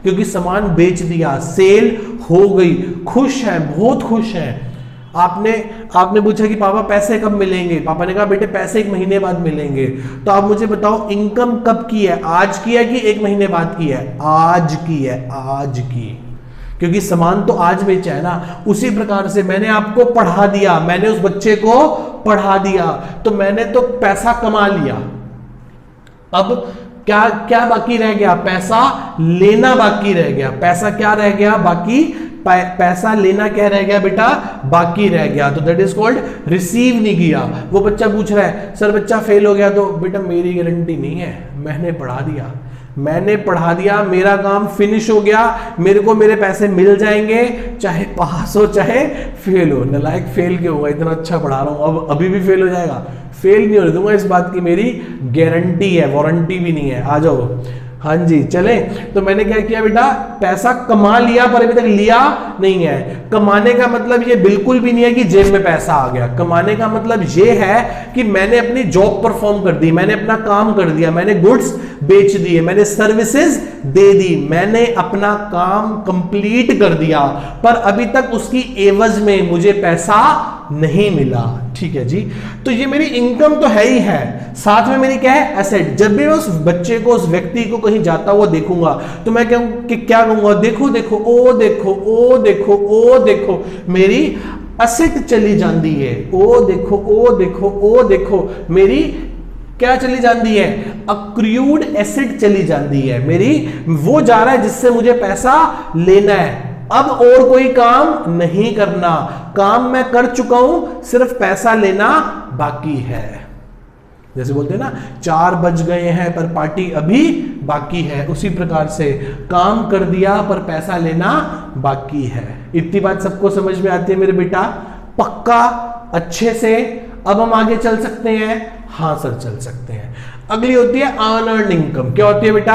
[SPEAKER 1] क्योंकि सामान बेच दिया, सेल हो गई, खुश है, बहुत खुश है। आपने पूछा कि पापा पैसे कब मिलेंगे? पापा ने कहा बेटे पैसे 1 महीने बाद मिलेंगे। तो आप मुझे बताओ इनकम कब की है? आज की है कि 1 महीने बाद की है? आज की है, आज की, क्योंकि सामान तो आज बेचा है ना। उसी प्रकार से मैंने आपको पढ़ा दिया, मैंने उस बच्चे को पढ़ा दिया, तो मैंने तो पैसा कमा लिया। अब क्या क्या बाकी रह गया? पैसा लेना बाकी रह गया। पैसा क्या रह गया बाकी? पैसा लेना क्या रह गया बेटा? बाकी रह गया। तो दैट इज कॉल्ड रिसीव नहीं किया। वो बच्चा पूछ रहा है सर बच्चा फेल हो गया, तो बेटा मेरी गारंटी नहीं है, मैंने पढ़ा दिया, मैंने पढ़ा दिया, मेरा काम फिनिश हो गया, मेरे को मेरे पैसे मिल जाएंगे, चाहे पास हो चाहे फेल हो। नालायक फेल क्यों होगा? इतना अच्छा पढ़ा रहा हूं, अब अभी भी फेल हो जाएगा? फेल नहीं होने दूंगा, इस बात की मेरी गारंटी है, वारंटी भी नहीं है। आ जाओ। हाँ जी चले। तो मैंने क्या किया बेटा? पैसा कमा लिया पर अभी तक लिया नहीं है। कमाने का मतलब ये बिल्कुल भी नहीं है कि जेब में पैसा आ गया। कमाने का मतलब ये है कि मैंने अपनी जॉब परफॉर्म कर दी, मैंने अपना काम कर दिया, मैंने गुड्स बेच दिए, मैंने सर्विसेज दे दी, मैंने अपना काम कंप्लीट कर दिया, पर अभी तक उसकी एवज में मुझे पैसा नहीं मिला। ठीक है जी, तो ये मेरी इनकम तो है ही है, साथ में मेरी क्या है, एसेट। जब भी मैं उस बच्चे को, उस व्यक्ति को कहीं जाता हुआ देखूंगा तो मैं क्या कहूंगा, देखो देखो, ओ देखो, ओ देखो, ओ देखो, मेरी एसेट चली जाती है। ओ देखो, ओ देखो, ओ देखो, मेरी क्या चली जाती है, अक्रूड एसेट चली जाती है मेरी। वो जा रहा है जिससे मुझे पैसा लेना है, अब और कोई काम नहीं करना, काम मैं कर चुका हूं, सिर्फ पैसा लेना बाकी है। जैसे बोलते हैं ना, 4 बज गए हैं पर पार्टी अभी बाकी है, उसी प्रकार से काम कर दिया पर पैसा लेना बाकी है। इतनी बात सबको समझ में आती है मेरे बेटा? पक्का, अच्छे से। अब हम आगे चल सकते हैं? हाँ सर, चल सकते हैं। अगली होती है अनअर्न्ड इनकम। क्या होती है बेटा?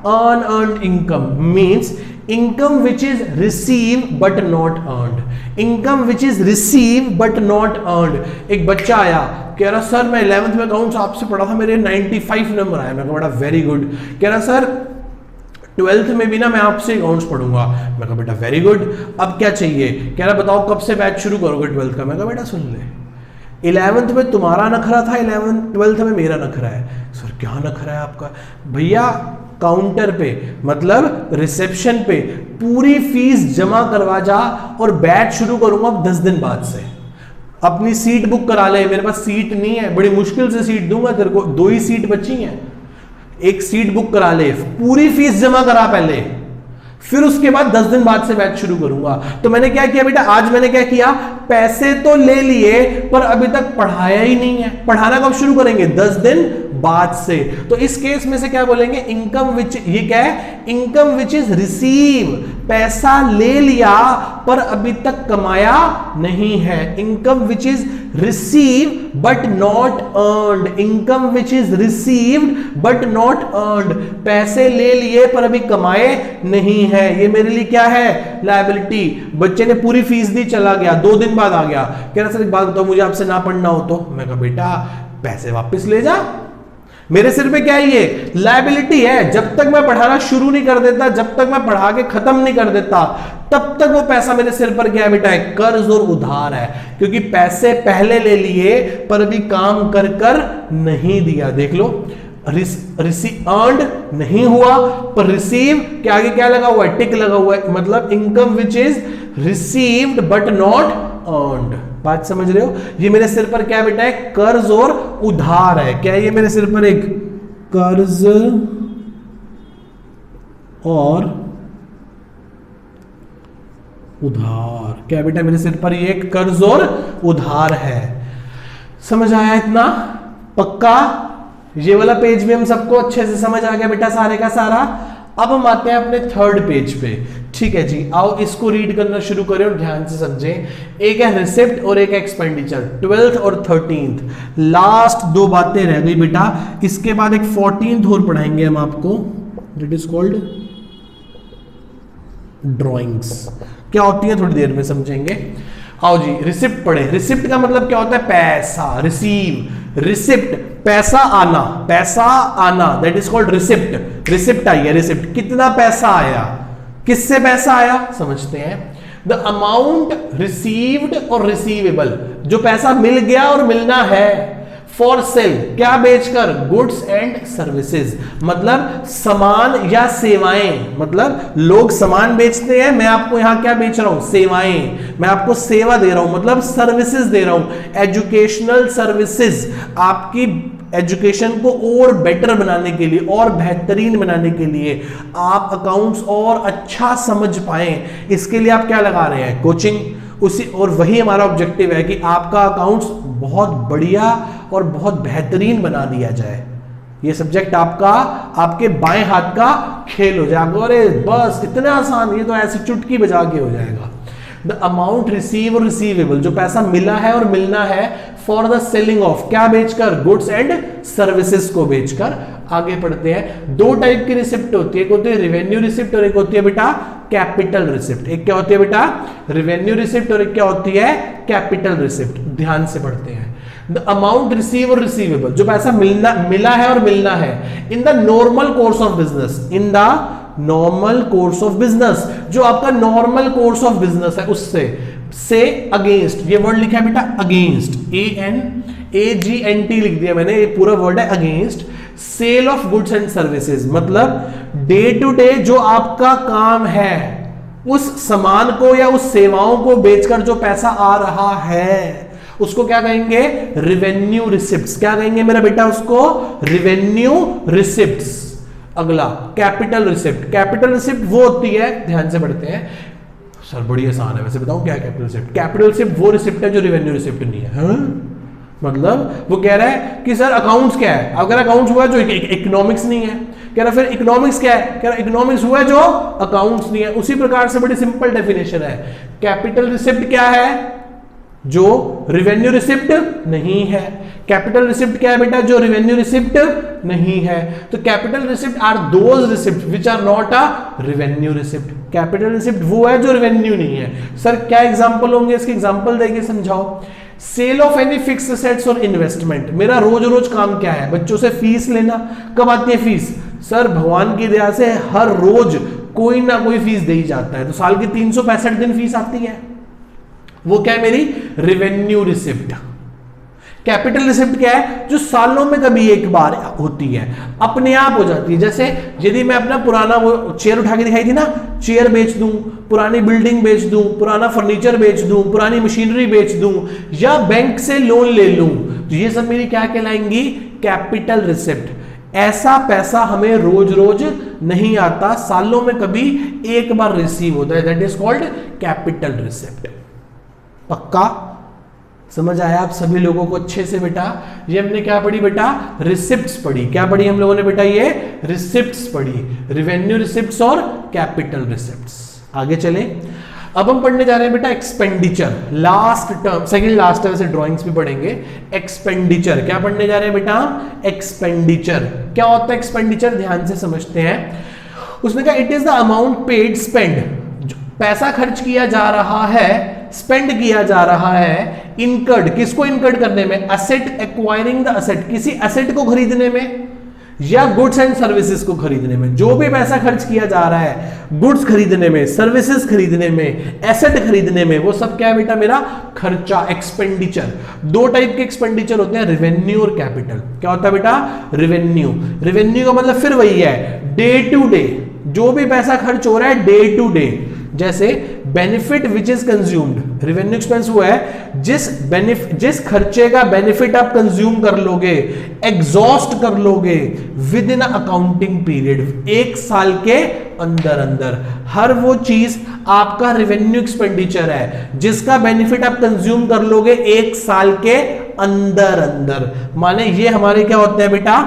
[SPEAKER 1] Unearned income means income which is receive but not earned. Income which is receive but not earned. एक बच्चा आया, कह रहा सर मैं 11th में अकाउंट्स आपसे पढ़ा था, मेरे 95 नंबर आए। मैं कहा बड़ा वेरी गुड। कह रहा सर 12th में भी ना मैं आपसे अकाउंट्स पढ़ूंगा। मैं कहा बेटा वेरी गुड, अब क्या चाहिए? कह रहा बताओ कब से बैच शुरू करोगे 12th का? मैं कहा बेटा सुन ले, 11th में तुम्हारा नखरा था, 12th में मेरा नखरा है। सर क्या नखरा है आपका? भैया काउंटर पे, मतलब रिसेप्शन पे पूरी फीस जमा करवा जा और बैच शुरू करूंगा 10 दिन बाद से। अपनी सीट बुक करा ले, मेरे पास सीट नहीं है, बड़ी मुश्किल से सीट दूंगा तेरे को, 2 ही सीट बची हैं, एक सीट बुक करा ले, पूरी फीस जमा करा पहले, फिर उसके बाद 10 दिन बाद से बैच शुरू करूंगा। तो मैंने क्या किया बेटा, आज मैंने क्या किया, पैसे तो ले लिए पर अभी तक पढ़ाया ही नहीं है। पढ़ाना कब शुरू करेंगे? 10 दिन बाद से। तो इस केस में से क्या बोलेंगे, इनकम विच, ये क्या है, इनकम विच इज रिसीव, पैसा ले लिया पर अभी तक कमाया नहीं है। Income which is receive but not earned. Income which is received but not earned. पैसे ले लिए पर अभी कमाए नहीं है, ये मेरे लिए क्या है, लायबिलिटी। बच्चे ने पूरी फीस दी, चला गया, 2 दिन बाद आ गया, कह रहा सर एक बात बताओ, मुझे आपसे ना पढ़ना हो तो? मैं कहा बेटा पैसे वापस ले जा, मेरे सिर पे क्या है, ये लायबिलिटी है। जब तक मैं पढ़ाना शुरू नहीं कर देता, जब तक मैं पढ़ा के खत्म नहीं कर देता, तब तक वो पैसा मेरे सिर पर क्या है बेटा, है कर्ज और उधार है। क्योंकि पैसे पहले ले लिए पर अभी काम कर कर नहीं दिया। देख लो, रिसीव अर्न्ड नहीं हुआ पर रिसीव के आगे क्या लगा हुआ है, टिक लगा हुआ है, मतलब income which is received but not earned. बात समझ रहे हो? ये मेरे सिर पर क्या बेटा है, कर्ज और उधार है। क्या है ये मेरे सिर पर, एक कर्ज और उधार। क्या बेटा मेरे सिर पर ये एक कर्ज और उधार है। समझ आया इतना? पक्का? ये वाला पेज भी हम सबको अच्छे से समझ आ गया बेटा, सारे का सारा। अब हम आते हैं अपने 3rd पेज पे। ठीक है जी, आओ इसको रीड करना शुरू करें और ध्यान से समझें। एक है रिसिप्ट और एक है एक्सपेंडिचर। 12th और 13th लास्ट 2 बातें रह गई बेटा। इसके बाद एक 14th और पढ़ाएंगे हम आपको, इट इज कॉल्ड ड्रॉइंग्स। क्या होती है थोड़ी देर में समझेंगे। आओ जी, रिसिप्ट पढ़े। रिसिप्ट का मतलब क्या होता है, पैसा। रिसीव, रिसिप्ट, पैसा आना, पैसा आना, that is called receipt. Receipt आई है, रिसिप्ट, कितना पैसा आया, किससे पैसा आया, समझते हैं। द अमाउंट रिसीव्ड और रिसीवेबल, जो पैसा मिल गया और मिलना है। फॉर सेल, क्या बेचकर, गुड्स एंड सर्विसेज, मतलब सामान या सेवाएं। मतलब लोग सामान बेचते हैं, मैं आपको यहां क्या बेच रहा हूं, सेवाएं। मैं आपको सेवा दे रहा हूं, मतलब सर्विसेज दे रहा हूं, एजुकेशनल सर्विसेज। आपकी एजुकेशन को और बेटर बनाने के लिए, और बेहतरीन बनाने के लिए, आप अकाउंट्स और अच्छा समझ पाएं, इसके लिए आप क्या लगा रहे हैं, कोचिंग। उसी, और वही हमारा ऑब्जेक्टिव है कि आपका अकाउंट्स बहुत बढ़िया और बहुत बेहतरीन बना दिया जाए। ये सब्जेक्ट आपका, आपके बाएं हाथ का खेल हो जाएगा। अरे बस इतना आसान, ये तो ऐसे चुटकी बजा के हो जाएगा। द अमाउंट रिसीव और रिसीवेबल, जो पैसा मिला है और मिलना है, फॉर द सेलिंग ऑफ, क्या बेचकर, गुड्स एंड सर्विसेज को बेचकर। आगे पढ़ते हैं। 2 टाइप की रिसिप्ट होती है, एक होती है रेवेन्यू रिसिप्ट और एक होती है बेटा कैपिटल रिसिप्ट। एक क्या होती है बेटा, रेवेन्यू रिसिप्ट, और एक क्या होती है, कैपिटल रिसिप्ट। ध्यान से पढ़ते हैं। द अमाउंट रिसीव और रिसीवेबल, जो पैसा मिला है और मिलना है, in the normal course of business, in the normal course of business, जो आपका नॉर्मल कोर्स ऑफ बिजनेस है उससे, से अगेंस्ट, ये वर्ड लिखा है बेटा अगेंस्ट, ANAGNT लिख दिया मैंने, ये पूरा वर्ड है against sale of goods and services. मतलब डे टू डे जो आपका काम है, उस सामान को या उस सेवाओं को बेचकर जो पैसा आ रहा है उसको क्या कहेंगे? Revenue receipts. क्या कहेंगे मेरा बेटा उसको? Revenue receipts. अगला कैपिटल रिसिप्ट। कैपिटल रिसिप्ट वो होती है, ध्यान से पढ़ते हैं सर, बड़ी आसान है वैसे, बताऊं क्या है कैपिटल रिसिप्ट? कैपिटल रिसिप्ट वो रिसिप्ट है जो रिवेन्यू रिसिप्ट नहीं है। हाँ? मतलब वो कह रहा है कि सर अकाउंट्स क्या है? अगर अकाउंट्स हुआ जो इकोनॉमिक्स नहीं है, कह रहा फिर इकोनॉमिक्स क्या है? कह रहा इकोनॉमिक्स हुआ जो अकाउंट्स नहीं है। उसी प्रकार से बड़ी सिंपल डेफिनेशन है, कैपिटल रिसिप्ट क्या है? जो रिवेन्यू रिसिप्ट नहीं है। कैपिटल रिसिप्ट क्या है बेटा? जो रिवेन्यू रिसिप्ट नहीं है। तो capital receipt are those receipt which are not a revenue receipt. Capital receipt वो है जो रिवेन्यू नहीं है। सर क्या एग्जांपल होंगे इसके? एग्जांपल देके समझाओ। Sale of any fixed assets और इन्वेस्टमेंट। मेरा रोज रोज काम क्या है? बच्चों से फीस लेना। कब आती है फीस? सर भगवान की दया से हर रोज कोई ना कोई फीस दे ही जाता है, तो साल के 365 दिन फीस आती है। वो क्या है? मेरी रिवेन्यू रिसिप्ट। कैपिटल रिसिप्ट क्या है? जो सालों में कभी एक बार होती है, अपने आप हो जाती है। जैसे यदि मैं अपना पुराना वो चेयर उठा के दिखाई थी ना, चेयर बेच दूं, पुरानी बिल्डिंग बेच दूं, पुराना फर्नीचर बेच दूं, पुरानी मशीनरी बेच दूं, या बैंक से लोन ले लूं, तो ये सब मेरी क्या कहलाएंगी? Capital receipt. ऐसा पैसा हमें रोज रोज नहीं आता, सालों में कभी एक बार रिसीव होता है, that is called capital receipt. पक्का समझ आया आप सभी लोगों को अच्छे से बेटा? ये हमने क्या पढ़ी बेटा? रिसिप्ट्स पढ़ी। क्या पढ़ी हम लोगों ने बेटा? ये रिसिप्ट्स पढ़ी, रिवेन्यू रिसिप्ट्स और कैपिटल रिसिप्ट्स। आगे चले, अब हम पढ़ने जा रहे हैं बेटा expenditure. Last term, second last है वैसे, ड्राइंग्स भी पढ़ेंगे। एक्सपेंडिचर क्या पढ़ने जा रहे हैं बेटा? एक्सपेंडिचर। क्या होता है एक्सपेंडिचर? ध्यान से समझते हैं। उसने कहा it is the amount paid spend, पैसा खर्च किया जा रहा है, स्पेंड किया जा रहा है, इनकर्ड, किसको इनकर्ड करने में? असेट एक्वायरिंग द असेट, किसी असेट को खरीदने में या गुड्स एंड सर्विसेज को खरीदने में। जो भी पैसा खर्च किया जा रहा है गुड्स खरीदने में, सर्विसेज खरीदने में, एसेट खरीदने में, वो सब क्या है बेटा? मेरा खर्चा, एक्सपेंडिचर। दो टाइप के एक्सपेंडिचर होते हैं, रेवेन्यू और कैपिटल। क्या होता है बेटा? रेवेन्यू। रेवेन्यू का मतलब फिर वही है, डे टू डे, जो भी पैसा खर्च हो रहा है डे टू डे। जैसे benefit which is consumed, revenue expense हुआ है जिस खर्चे का बेनिफिट आप कंज्यूम कर लोगे, एग्जॉस्ट कर लोगे विद इन अकाउंटिंग पीरियड, एक साल के अंदर अंदर। हर वो चीज आपका रेवेन्यू एक्सपेंडिचर है जिसका बेनिफिट आप कंज्यूम कर लोगे एक साल के अंदर अंदर। माने ये हमारे क्या होते हैं बेटा?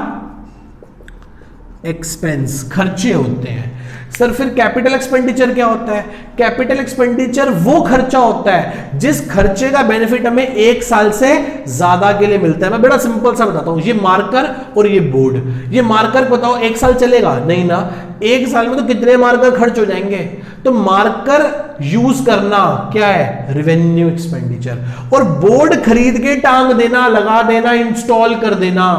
[SPEAKER 1] एक्सपेंस, खर्चे होते हैं। सर फिर कैपिटल एक्सपेंडिचर क्या होता है? कैपिटल एक्सपेंडिचर वो खर्चा होता है जिस खर्चे का बेनिफिट हमें एक साल से ज्यादा के लिए मिलता है। मैं बड़ा सिंपल सा बताता हूं, ये मार्कर और ये बोर्ड। ये मार्कर बताओ एक साल चलेगा? नहीं ना, एक साल में तो कितने मार्कर खर्च हो जाएंगे। तो मार्कर यूज करना क्या है? Revenue expenditure. और बोर्ड खरीद के टांग देना, लगा देना, इंस्टॉल कर देना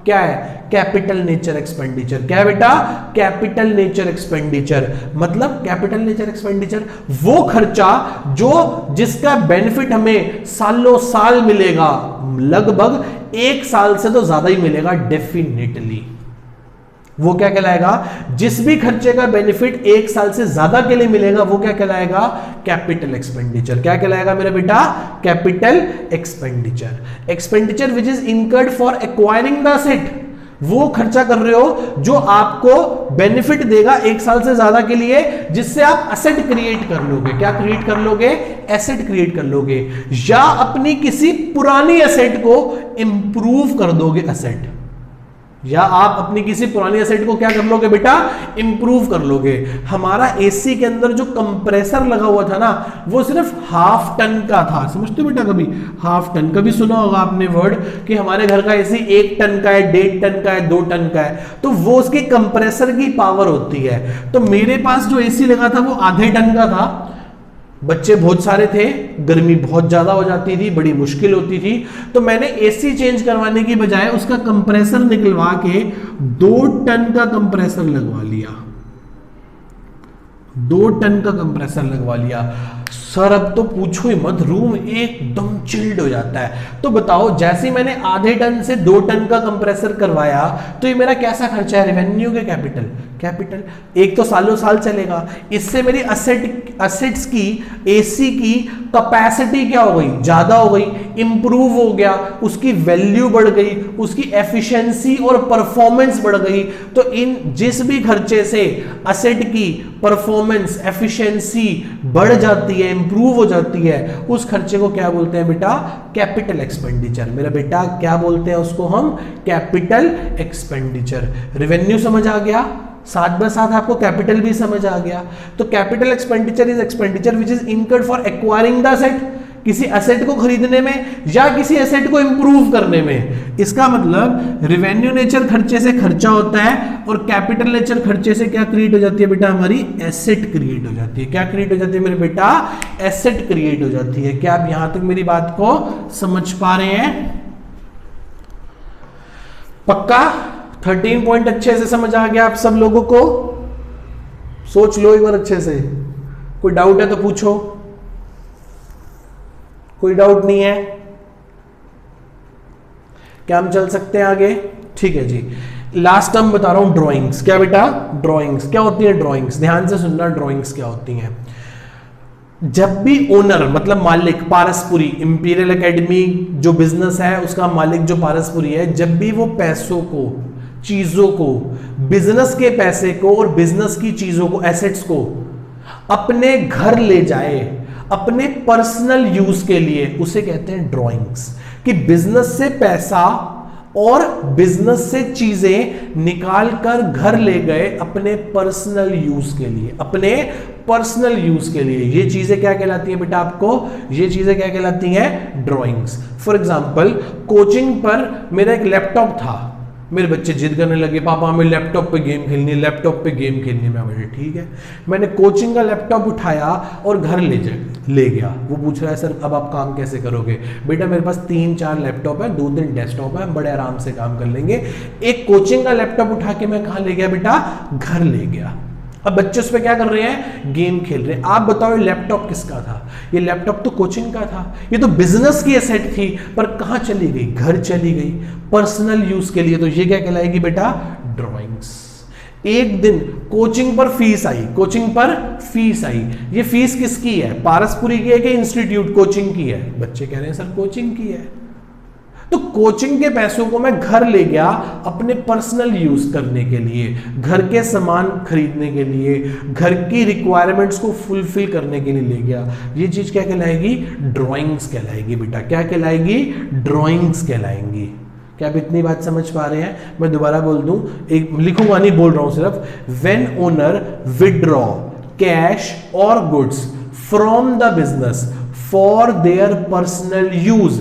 [SPEAKER 1] क्या है? Capital nature expenditure. क्या है बेटा? Capital nature expenditure. मतलब कैपिटल नेचर एक्सपेंडिचर वो खर्चा जो जिसका बेनिफिट हमें सालों साल मिलेगा, लगभग एक साल से तो ज्यादा ही मिलेगा डेफिनेटली। वो क्या कहलाएगा? जिस भी खर्चे का बेनिफिट एक साल से ज्यादा के लिए मिलेगा वो क्या कहलाएगा? Capital expenditure. क्या कहलाएगा मेरा बेटा? Capital expenditure. Expenditure which is incurred for acquiring the asset, वो खर्चा कर रहे हो जो आपको बेनिफिट देगा एक साल से ज्यादा के लिए, जिससे आप एसेट क्रिएट कर लोगे। क्या क्रिएट कर लोगे? एसेट क्रिएट कर लोगे, या अपनी किसी पुरानी एसेट को इंप्रूव कर दोगे एसेट, या आप अपनी किसी पुरानी एसेट को क्या कर लोगे बेटा? इंप्रूव कर लोगे। हमारा एसी के अंदर जो कंप्रेसर लगा हुआ था ना, वो सिर्फ हाफ टन का था। समझते हो बेटा? कभी हाफ टन, कभी सुना होगा आपने वर्ड कि हमारे घर का एसी 1 टन का है, 1.5 टन का है, 2 टन का है, तो वो उसके कंप्रेसर की पावर होती है। तो मेरे पास जो एसी लगा था वो आधे टन का था। बच्चे बहुत सारे थे, गर्मी बहुत ज्यादा हो जाती थी, बड़ी मुश्किल होती थी, तो मैंने एसी चेंज करवाने की बजाय उसका कंप्रेसर निकलवा के 2 टन का कंप्रेसर लगवा लिया। 2 टन का कंप्रेसर लगवा लिया। सर अब तो पूछो ही मत, रूम एकदम चिल्ड हो जाता है। तो बताओ, जैसे ही मैंने आधे टन से 2 टन का कंप्रेसर करवाया तो ये मेरा कैसा खर्चा है, रेवेन्यू के कैपिटल, कैपिटल एक तो सालों साल चलेगा। इससे मेरी असेट्स की, एसी की कैपेसिटी क्या हो गई, ज्यादा हो गई, इंप्रूव हो गया, उसकी वैल्यू बढ़ गई, उसकी एफिशिएंसी और परफॉर्मेंस बढ़ गई। तो इन जिस भी खर्चे से असेट की परफॉर्मेंस, एफिशिएंसी बढ़ जाती है, इंप्रूव हो जाती है, उस खर्चे को क्या बोलते हैं बेटा, कैपिटल एक्सपेंडिचर। मेरा बेटा क्या बोलते हैं उसको हम, कैपिटल एक्सपेंडिचर। रेवेन्यू समझ आ गया, साथ ब साथ आपको कैपिटल भी समझ आ गया। तो capital expenditure is expenditure which is incurred for acquiring the asset, किसी एसेट को खरीदने में या किसी एसेट को इंप्रूव करने में। इसका मतलब रेवेन्यू नेचर खर्चे से खर्चा होता है और कैपिटल नेचर खर्चे से क्या क्रिएट हो जाती है बेटा, हमारी एसेट क्रिएट हो जाती है। क्या क्रिएट हो जाती है मेरे बेटा, एसेट क्रिएट हो जाती है। क्या आप यहां तक मेरी बात को समझ पा रहे हैं? पक्का 13 पॉइंट अच्छे से समझ आ गया आप सब लोगों को? सोच लो एक बार अच्छे से, कोई डाउट है तो पूछो। कोई डाउट नहीं है? क्या हम चल सकते हैं आगे? ठीक है जी। लास्ट टर्म बता रहा हूं, ड्राइंग्स। क्या बेटा, ड्राइंग्स क्या होती है? ड्राइंग्स ध्यान से सुनना, ड्राइंग्स क्या होती हैं। जब भी ओनर मतलब मालिक, पारसपुरी इंपीरियल एकेडमी जो बिजनेस है उसका मालिक जो पारसपुरी है, जब भी वो पैसों को, चीजों को, बिजनेस के पैसे को और बिजनेस की चीजों को, एसेट्स को अपने घर ले जाए अपने पर्सनल यूज के लिए, उसे कहते हैं ड्राइंग्स। कि बिजनेस से पैसा और बिजनेस से चीजें निकाल कर घर ले गए अपने पर्सनल यूज के लिए, अपने पर्सनल यूज के लिए। ये चीजें क्या कहलाती हैं बेटा आपको? ये चीजें क्या कहलाती हैं? ड्राइंग्स। फॉर एग्जांपल, कोचिंग पर मेरा एक लैपटॉप था, मेरे बच्चे जिद करने लगे, पापा हमें लैपटॉप पे गेम खेलनी है, लैपटॉप पे गेम खेलनी है। मैं बोले ठीक है। मैंने कोचिंग का लैपटॉप उठाया और घर ले गया। वो पूछ रहा है सर अब आप काम कैसे करोगे? बेटा मेरे पास 3-4 लैपटॉप है, 2-3 डेस्कटॉप है, हम बड़े आराम से काम कर लेंगे। एक कोचिंग का लैपटॉप उठा के मैं कहाँ ले गया बेटा? घर ले गया। अब बच्चे उस पर क्या कर रहे हैं? गेम खेल रहे हैं। आप बताओ ये लैपटॉप किसका था? ये लैपटॉप तो कोचिंग का था, ये तो बिजनेस की एसेट थी, पर कहां चली गई? घर चली गई, पर्सनल यूज के लिए। तो ये क्या कहलाएगी बेटा? ड्राइंग्स। एक दिन कोचिंग पर फीस आई, कोचिंग पर फीस आई। ये फीस किसकी है? पारसपुरी की है कि इंस्टीट्यूट कोचिंग की है? बच्चे कह रहे हैं सर कोचिंग की है। तो कोचिंग के पैसों को मैं घर ले गया अपने पर्सनल यूज करने के लिए, घर के सामान खरीदने के लिए, घर की रिक्वायरमेंट्स को फुलफिल करने के लिए ले गया। ये चीज क्या कहलाएगी? ड्राइंग्स कहलाएगी बेटा। क्या कहलाएगी? ड्राइंग्स कहलाएंगी। क्या आप इतनी बात समझ पा रहे हैं? मैं दोबारा बोल दूं, एक लिखूंगा नहीं, बोल रहा हूं सिर्फ। व्हेन ओनर विड्रॉ कैश और goods from the business for their personal use,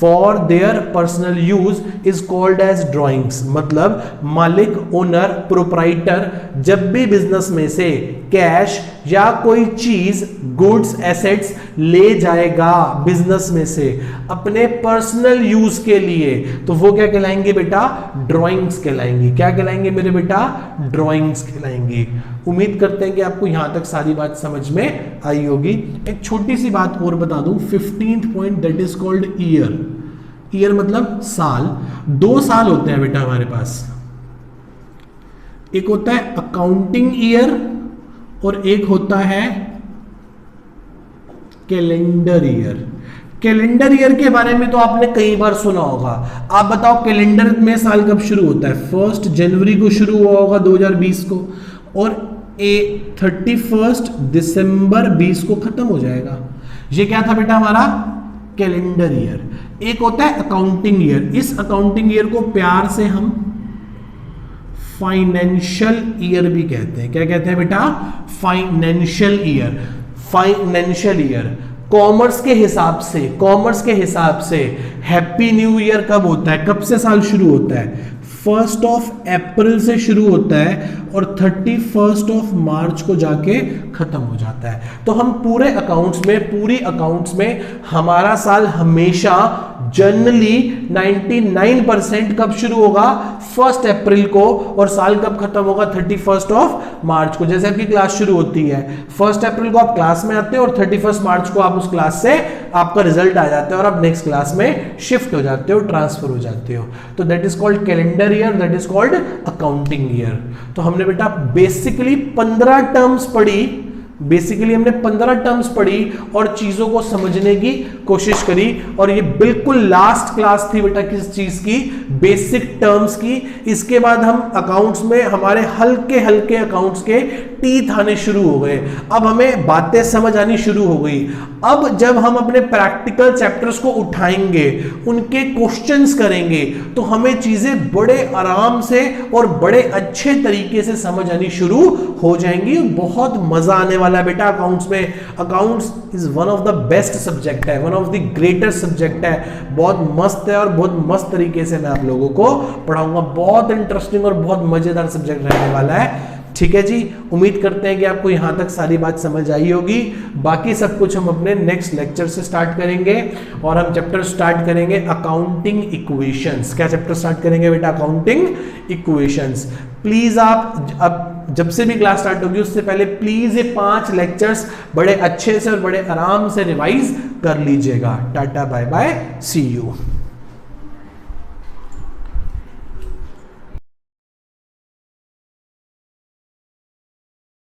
[SPEAKER 1] for their personal use is called as drawings. मतलब मालिक, ओनर, प्रोप्राइटर जब भी बिजनेस में से कैश या कोई चीज, गुड्स, एसेट्स ले जाएगा बिजनेस में से अपने पर्सनल यूज के लिए, तो वो क्या कहलाएंगे बेटा? ड्राइंग्स कहलाएंगी। क्या कहलाएंगे मेरे बेटा? ड्राइंग्स कहलाएंगी। उम्मीद करते हैं कि आपको यहां तक सारी बात समझ में आई होगी। एक छोटी सी बात और बता दूं, 15th point, that is called year. Year मतलब साल। 2 साल होते हैं बेटा हमारे पास। एक होता है अकाउंटिंग ईयर और एक होता है कैलेंडर ईयर। कैलेंडर ईयर के बारे में तो आपने कई बार सुना होगा। आप बताओ कैलेंडर में साल कब शुरू होता है? 1 जनवरी को शुरू हुआ होगा 2020 को, और 31 दिसंबर 20 को खत्म हो जाएगा। ये क्या था बेटा हमारा? Calendar year. एक होता है अकाउंटिंग ईयर। इस अकाउंटिंग ईयर को प्यार से हम फाइनेंशियल ईयर भी कहते हैं। क्या कहते हैं बेटा? Financial year. Financial year commerce के हिसाब से, कॉमर्स के हिसाब से हैप्पी न्यू ईयर कब होता है? कब से साल शुरू होता है? 1 अप्रैल से शुरू होता है और 31 मार्च को जाके खत्म हो जाता है। तो हम पूरे अकाउंट्स में हमारा साल हमेशा जनरली 99% कब शुरू होगा, 1 अप्रैल को, और साल कब खत्म होगा, 31 मार्च को। जैसे आपकी क्लास शुरू होती है 1 अप्रैल को, आप क्लास में आते हो और 31 मार्च को आप उस क्लास से आपका रिजल्ट आ जाता है और आप नेक्स्ट क्लास में शिफ्ट हो जाते हो, ट्रांसफर हो जाते हो। तो that is called calendar year, that is called accounting year. तो हमने बेटा बेसिकली 15 टर्म्स पढ़ी, हमने 15 टर्म्स पढ़ी और चीजों को समझने की कोशिश करी। और ये बिल्कुल लास्ट क्लास थी बेटा किस चीज की, बेसिक टर्म्स की। इसके बाद हम अकाउंट्स में हमारे हल्के हल्के अकाउंट्स के टीथ आने शुरू हो गए। अब हमें बातें समझ आनी शुरू हो गई। अब जब हम अपने प्रैक्टिकल चैप्टर्स को उठाएंगे, उनके क्वेश्चंस करेंगे, तो हमें चीजें बड़े आराम से और बड़े अच्छे तरीके से समझ आनी शुरू हो जाएंगी। बहुत मजा आने वाला है बेटा अकाउंट्स में। Accounts is one of the best subject है, one of the greatest subject है। बहुत मस्त है और बहुत मस्त तरीके से मैं आप लोगों को पढ़ाऊंगा। बहुत इंटरेस्टिंग और बहुत मजेदार सब्जेक्ट रहने वाला है। ठीक है जी, उम्मीद करते हैं कि आपको यहां तक सारी बात समझ आई होगी। बाकी सब कुछ हम अपने नेक्स्ट लेक्चर से स्टार्ट करेंगे और हम चैप्टर स्टार्ट करेंगे अकाउंटिंग इक्वेशंस। क्या चैप्टर स्टार्ट करेंगे बेटा, अकाउंटिंग इक्वेशंस। प्लीज आप अब जब से भी क्लास स्टार्ट होगी उससे पहले प्लीज ये 5 लेक्चर्स बड़े अच्छे से और बड़े आराम से रिवाइज कर लीजिएगा। Tata bye bye, see you.